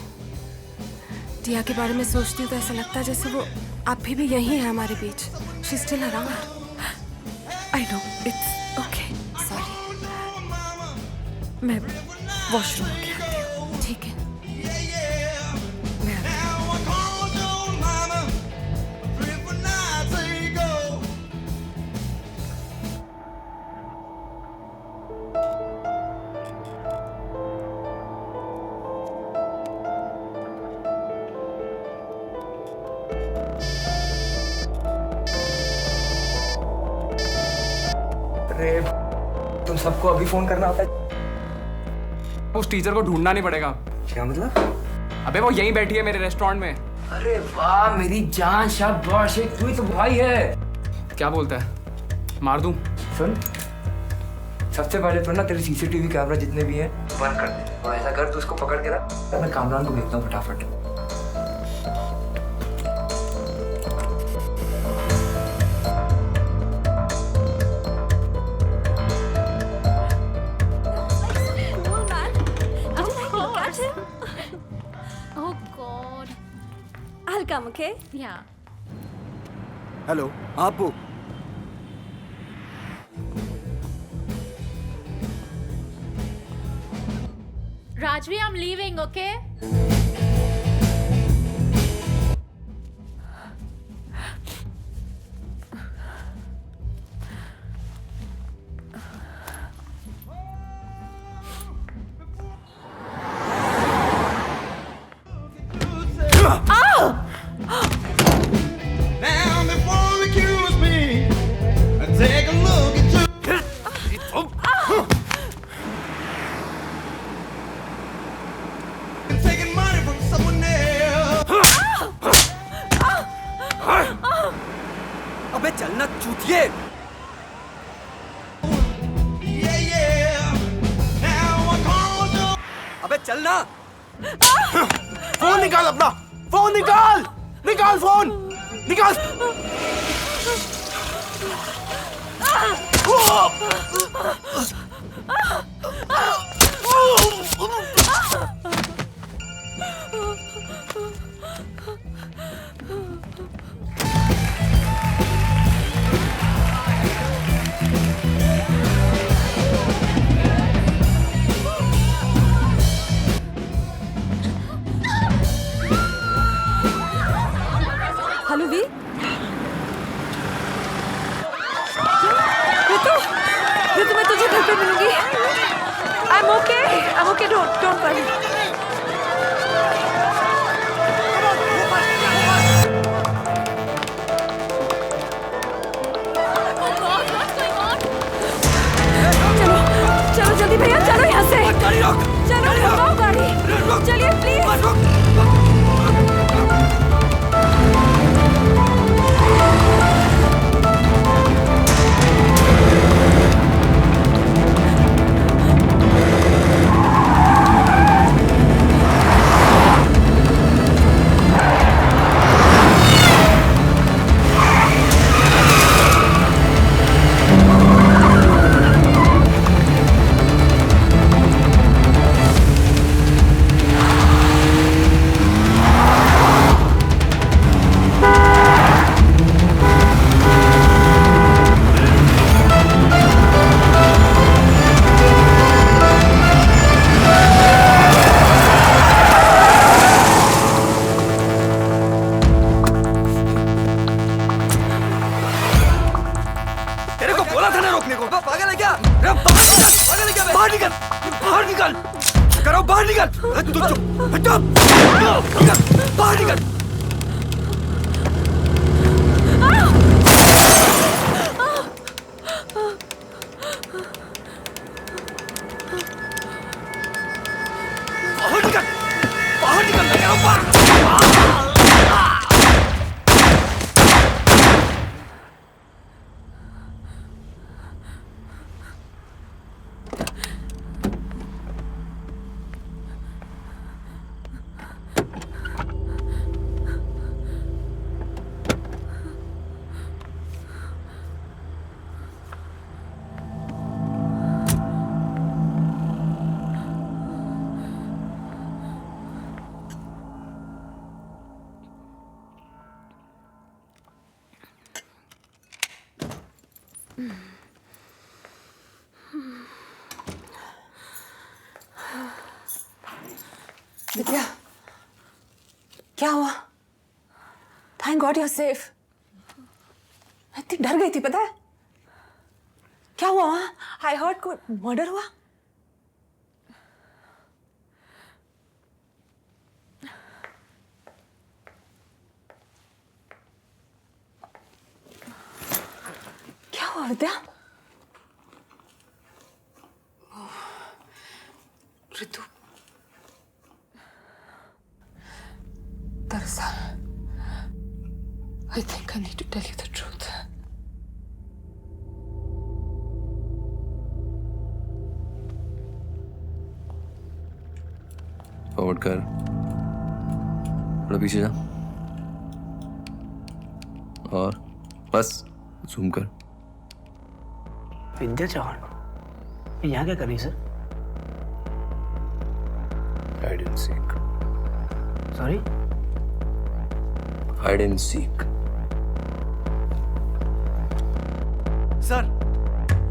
टिया के बारे में सोचती हूँ तो ऐसा लगता है जैसे वो अभी भी यहीं है हमारे बीच। She still around. I know, it's okay, sorry. मैं वॉशरूम के आती हूँ, ठीक है? अरे तुम सबको अभी फोन करना होता है? उस टीचर को ढूंढना नहीं पड़ेगा। क्या मतलब? अबे वो यहीं बैठी है मेरे रेस्टोरेंट में। अरे वाह मेरी जान, शाबाश, तू ही तो भाई है। क्या बोलता है? मार दूं? सुन, सबसे पहले तो ना तेरे सीसीटीवी कैमरा जितने भी हैं बंद कर दे और ऐसा कर, तू उसको पकड़ के रख। मैं कामरान को भेजता हूँ फटाफट। Oh God. I'll come, okay? Yeah. Hello, आपू। Rajvi, I'm leaving, okay? अबे चलना चूतिए। अबे चलना। फोन निकाल अपना, फोन निकाल, निकाल फोन, निकाल। Hello we. रितु, मैं तुझे घर पे मिलूंगी। I'm okay, don't worry। चलो जल्दी भैया, चलो यहाँ से। चलो रुकाओ गाड़ी, चलिए प्लीज। बाहर निकल। तू चुप, बाहर निकल। बाहर निकल, मैं कह रहा हूं बाहर। विद्या, क्या हुआ? Thank God you are safe. मैं इतनी डर गई थी, पता है? क्या हुआ वहां? आई हर्ड कोई मर्डर हुआ। क्या हुआ विद्या? ऋतु, दरअसल I think I need to tell you the truth. Forward कर, थोड़ा पीछे जा, और बस जूम कर। विद्या चौहान यहाँ क्या कर रही sir? Hide and seek. Sorry? Hide and seek. Sir,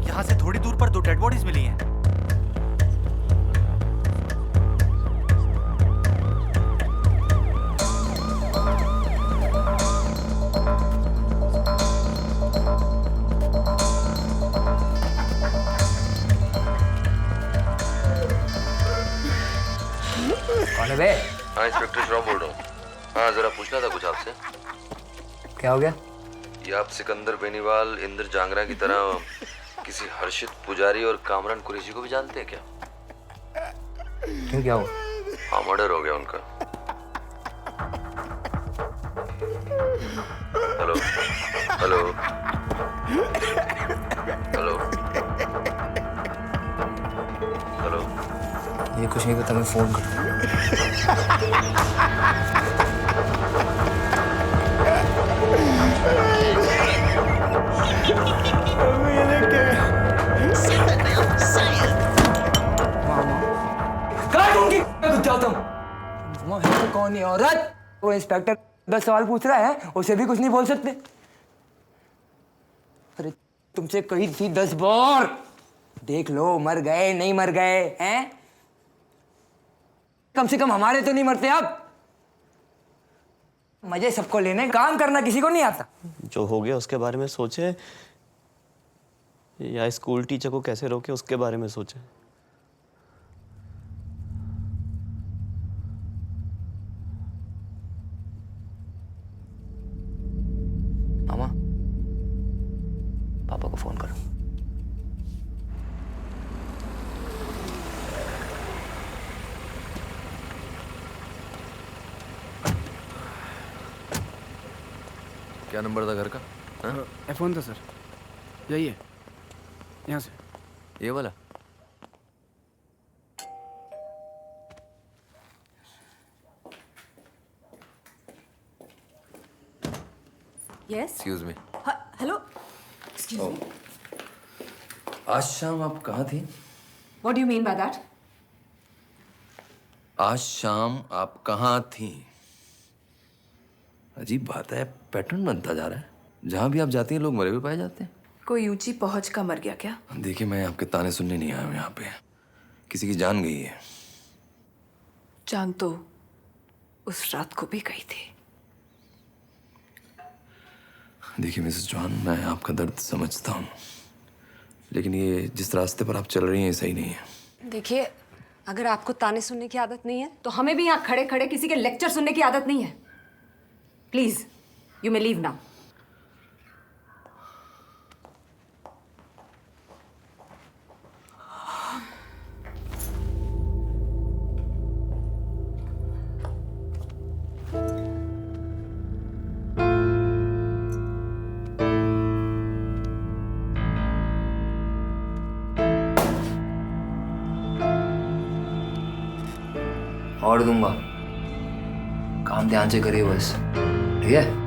यहाँ से थोड़ी दूर पर 2 डेड बॉडीज मिली हैं। कौन है बे? हाँ, इंस्पेक्टर श्रॉफ बोल रहा हूँ। हाँ, जरा पूछना था कुछ आपसे। क्या हो गया? ये आप सिकंदर बेनीवाल, इंद्र जांगरा की तरह किसी हर्षित पुजारी और कामरान कुरैशी को भी जानते हैं क्या? क्यों, क्या हुआ? हाँ, मर्डर हो गया उनका। Hello hello hello hello. ये कुछ नहीं करता, मैं फोन करता हूँ। कौन है औरत? वो इंस्पेक्टर 10 सवाल पूछ रहा है, उसे भी कुछ नहीं बोल सकते। अरे तुमसे कही थी 10 बार, देख लो मर गए नहीं मर गए हैं। कम से कम हमारे तो नहीं मरते अब। मजे सबको लेने, काम करना किसी को नहीं आता। जो हो गया उसके बारे में सोचे, या स्कूल टीचर को कैसे रोके उसके बारे में सोचे। मामा, पापा को फोन करो। क्या नंबर था घर का? F1 था सर, यही है, यहाँ से। ये वाला? Yes. Excuse me. Hello, excuse me. आज शाम आप कहाँ थी? What do you mean by that? आज शाम आप कहाँ थी? अजीब बात है, पैटर्न बनता जा रहा है। जहाँ भी आप जाती हैं लोग मरे हुए पाए जाते हैं। कोई ऊंची पहुंच का मर गया क्या? देखिए, मैं आपके ताने सुनने नहीं आया हूँ यहाँ पे। किसी की जान गई है। जान तो उस रात को भी गई थी। देखिए मिसेस जॉन, मैं आपका दर्द समझता हूँ, लेकिन ये जिस रास्ते पर आप चल रही हैं सही नहीं है। देखिए, अगर आपको ताने सुनने की आदत नहीं है तो हमें भी यहाँ खड़े खड़े किसी के लेक्चर सुनने की आदत नहीं है। Please you may leave now. और दूंगा, काम ध्यान से करिए बस, ठीक है?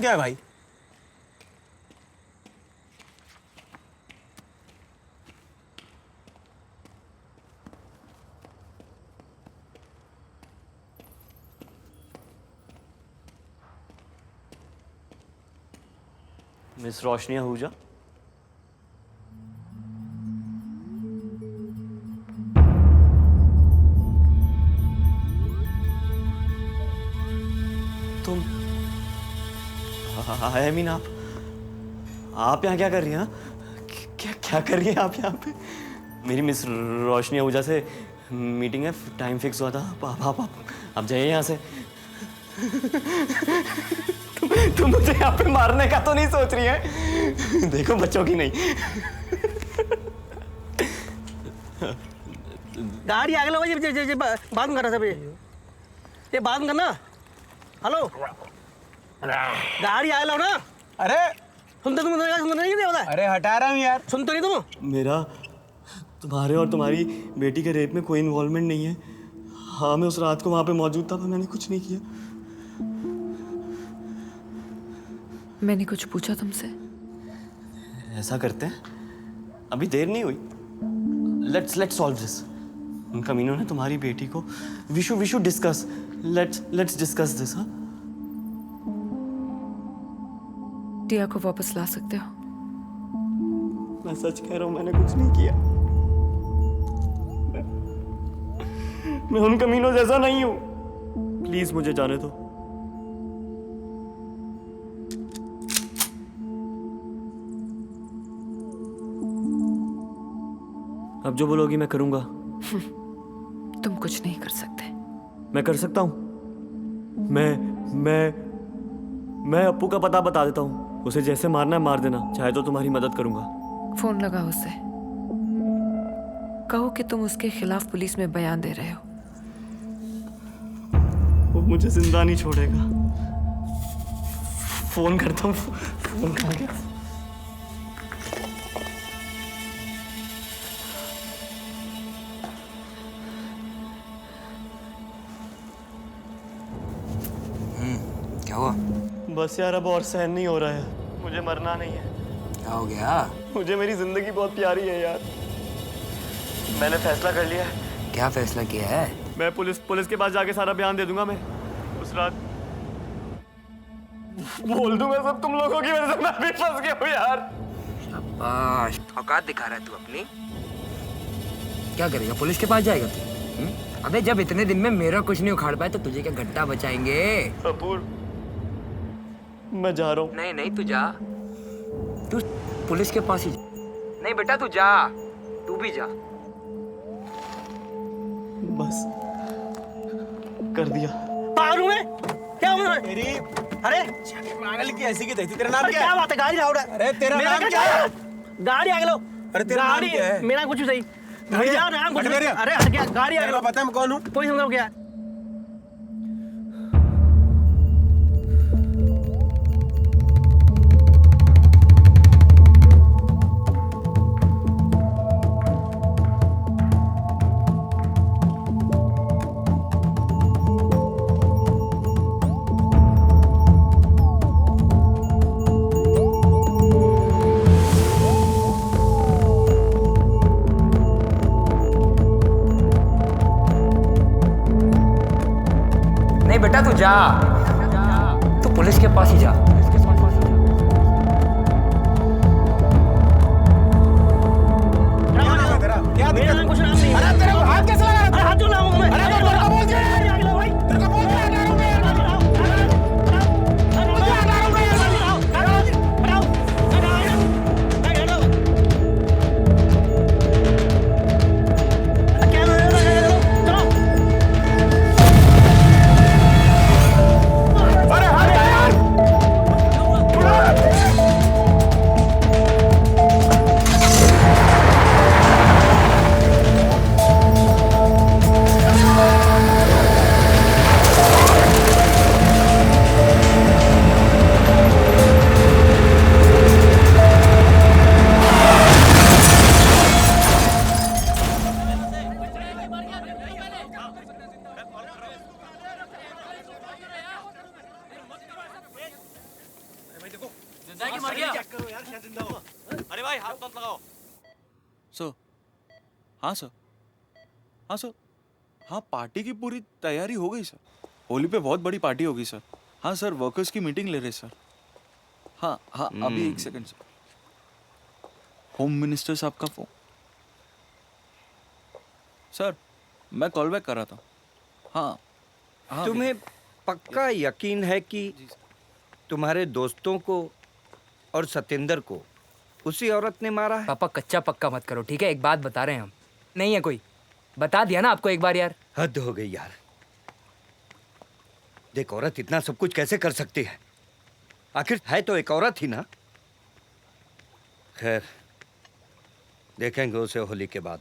क्या है भाई? मिस रोशनी आहूजा, तुम आई मीन आप यहाँ क्या कर रही हैं? क्या क्या कर रही हैं आप यहाँ पे? मेरी मिस रोशनी आहूजा से मीटिंग है, टाइम फिक्स हुआ था। आप जाइए यहाँ से। तुम मुझे यहाँ पे मारने का तो नहीं सोच रही है? देखो बच्चों की नहीं। गाड़ी आगे लो, बात कर रहा था ये बात करना। हेलो, गाड़ी आगे लो ना। अरे सुनते नहीं होता? अरे हटा रहा हूँ यार। सुनते नहीं तुम? मेरा तुम्हारे और तुम्हारी बेटी के रेप में कोई इन्वॉल्वमेंट नहीं है। हाँ, मैं उस रात को वहाँ पे मौजूद था, पर मैंने कुछ नहीं किया। मैंने कुछ पूछा तुमसे? ऐसा करते हैं, अभी देर नहीं हुई। Let's solve this. उन कमीनों ने तुम्हारी बेटी को we should discuss. Let's discuss this. हाँ, टिया को वापस ला सकते हो? मैं सच कह रहा हूं, मैंने कुछ नहीं किया। मैं उन कमीनों जैसा नहीं हूं। प्लीज मुझे जाने दो। अब जो बोलोगी मैं करूंगा। तुम कुछ नहीं कर सकते। मैं कर सकता हूं। मैं अप्पू का पता बता देता हूं। उसे जैसे मारना है मार देना, चाहे तो तुम्हारी मदद करूंगा। फोन लगाओ उसे, कहो कि तुम उसके खिलाफ पुलिस में बयान दे रहे हो। वो मुझे जिंदा नहीं छोड़ेगा। फोन करता हूँ। फोन कहाँ गया? क्या हुआ? बस यार, अब और सहन नहीं हो रहा है। मुझे मरना नहीं है। क्या हो गया? मुझे मेरी जिंदगी बहुत प्यारी है यार। मैंने फैसला कर लिया है। क्या फैसला किया है? मैं पुलिस के पास जाके सारा बयान दे दूंगा। मैं उस रात बोल दूंगा सब तुम लोगों की वजह से मैं भी फंस गया हूँ यार। शाबाश, औकात दिखा रहा है तू अपनी। क्या करेगा? पुलिस के पास जाएगा तू? अबे जब इतने दिन में मेरा कुछ नहीं उखाड़ पाए तो तुझे क्या गट्टा बचाएंगे? कपूर, मैं जा रहा हूँ। नहीं तू जा, तू पुलिस के पास ही जा। नहीं बेटा तू जा, तू भी जा। बस कर दिया। पागल हूँ मैं? क्या हूँ मैं? तेरी अरे पागल की ऐसी की तैसी। तेरा नाम क्या क्या है? बात है? गाड़ी लाओ। अरे तेरा नाम क्या है? गाड़ी आगे लो। अरे तेरा नाम क्या है? मेरा कुछ भी सही। मेरा नाम कुछ हट नहीं। मेरे। अरे हट गया। गाड़ी आगे लो। पता है मैं कौन हूँ? कोई समझो क्या? नहीं बेटा तू जा, तू पुलिस के पास ही जा। क्या मेरा नाम कुछ नाम नहीं है। अरे तेरे को हाथ कैसे लगा? अरे हाथ जो लाऊं मैं? अरे तेरे को बोल दिया गाड़ी आगे लो भाई। तेरे को बोल दिया ना अरे भाई हाथ मत लगाओ। सर, हाँ सर, हाँ सर, हाँ पार्टी की पूरी तैयारी हो गई सर। होली पे बहुत बड़ी पार्टी होगी सर। हाँ सर, वर्कर्स की मीटिंग ले रहे सर। हाँ हाँ अभी एक सेकंड सर। होम मिनिस्टर साहब का फोन। सर मैं कॉल बैक कर रहा था। हाँ हाँ तुम्हें पक्का यकीन है कि तुम्हारे दोस्तों को और सतेंद्र को उसी औरत ने मारा है? पापा कच्चा पक्का मत करो, ठीक है? एक बात बता रहे हैं हम, नहीं है कोई। बता दिया ना आपको एक बार यार। हद हो गई यार। देख, औरत इतना सब कुछ कैसे कर सकती है? आखिर है तो एक औरत ही ना। खैर, देखेंगे उसे होली के बाद।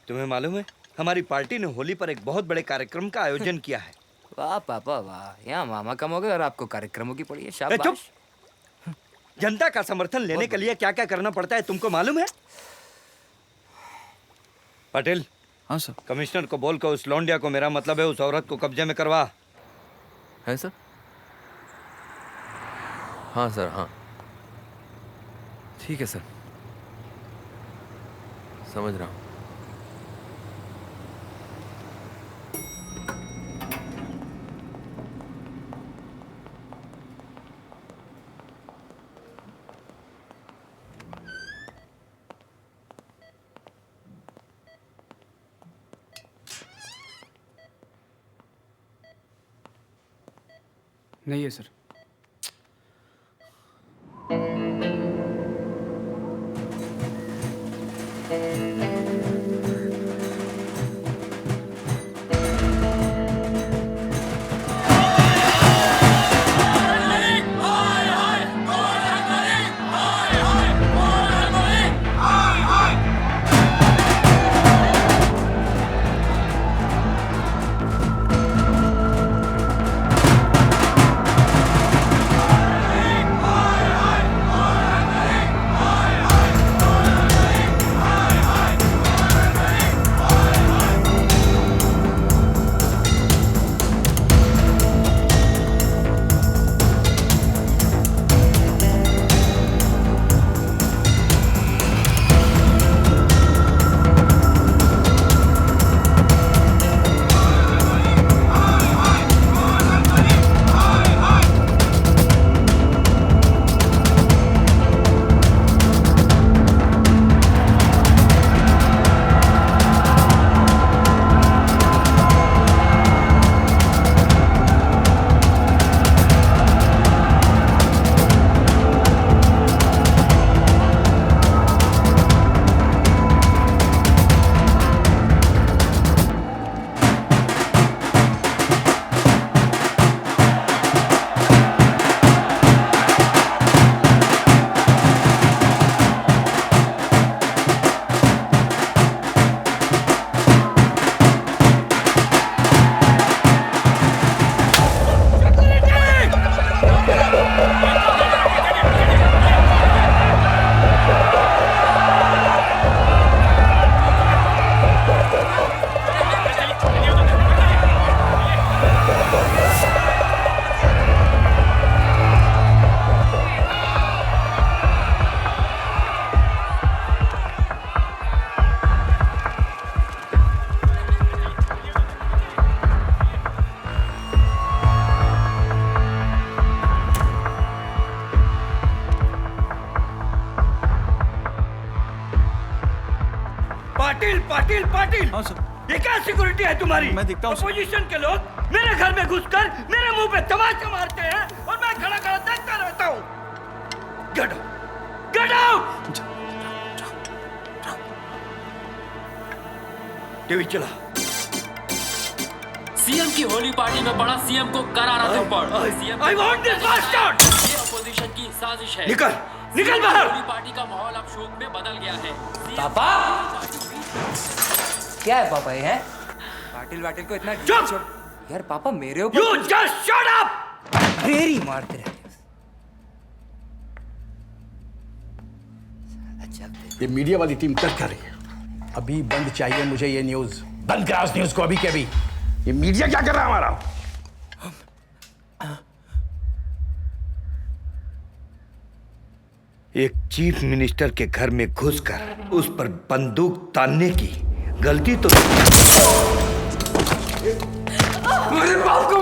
तुम्हें मालूम है, हमारी पार्टी ने होली पर एक बहुत बड़े कार्यक्रम का आयोजन किया है। वाह पापा वाह, यहाँ मामा कम हो गए और आपको कार्यक्रमों की पड़ी है। चुप। शाबाश। जनता का समर्थन लेने के लिए क्या क्या करना पड़ता है तुमको मालूम है? पटेल। हाँ सर। कमिश्नर को बोल कर उस लौंडिया को, मेरा मतलब है उस औरत को, कब्जे में करवा। है सर? हाँ सर, हाँ ठीक है सर, समझ रहा हूँ। नहीं है सर। पाटिल पाटिल। हाँ सर। ये क्या सिक्योरिटी है तुम्हारी? मैं देखता हूँ। अपोजिशन के लोग मेरे घर में घुसकर मेरे मुंह पे तमाचा मारते हैं और मैं खड़ा खड़ा देखता रहता हूँ। Get out, get out. TV चला। सीएम की होली पार्टी में पड़ा सीएम को करारा थप्पड़। I want this bastard! ये अपोजिशन की साजिश है। निकल, निकल बाहर। होली पार्टी का माहौल अब शोक में बदल गया है। पापा क्या है पापा ये है? पाटिल वाटिल को इतना चुप! यार पापा मेरे ऊपर You just shut up! ढेरी मारते रहते हो। ये मीडिया वाली टीम क्या कर रही है? अभी बंद चाहिए मुझे ये न्यूज। बंद करा उस न्यूज को अभी के अभी। ये मीडिया क्या कर रहा है हमारा? एक चीफ मिनिस्टर के घर में घुसकर उस पर बंदूक तानने की गलती तो मेरे बाप को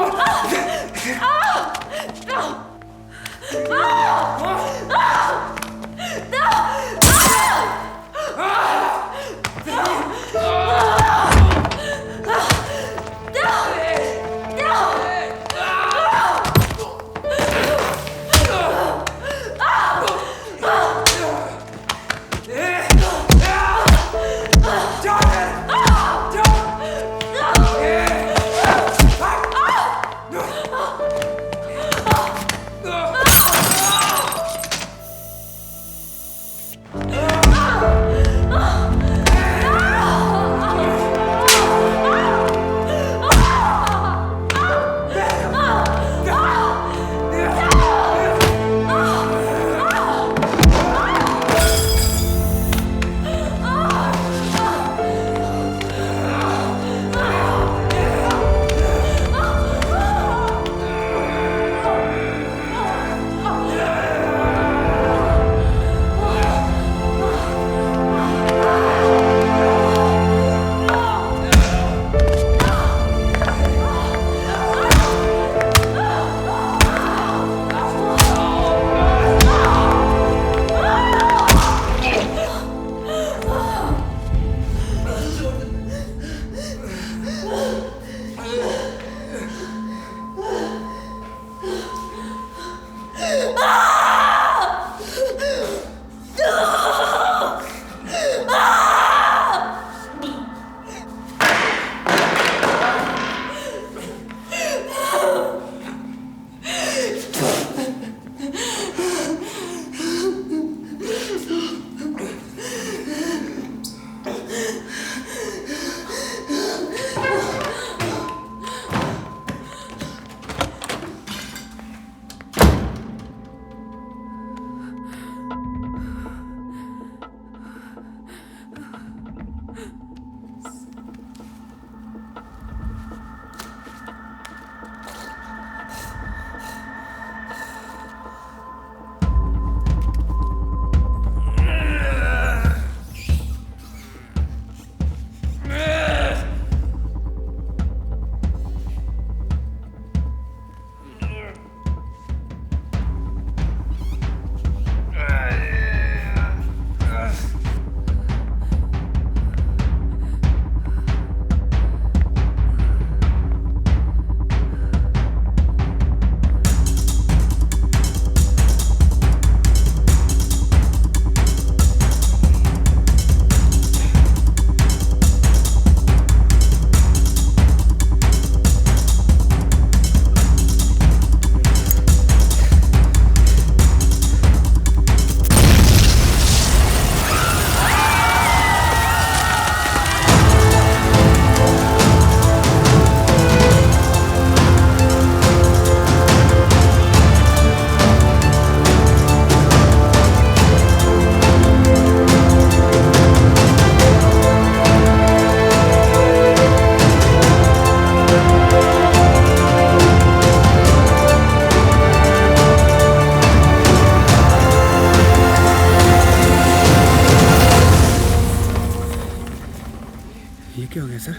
क्या हो गया sir?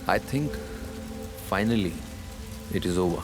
I think finally it is over.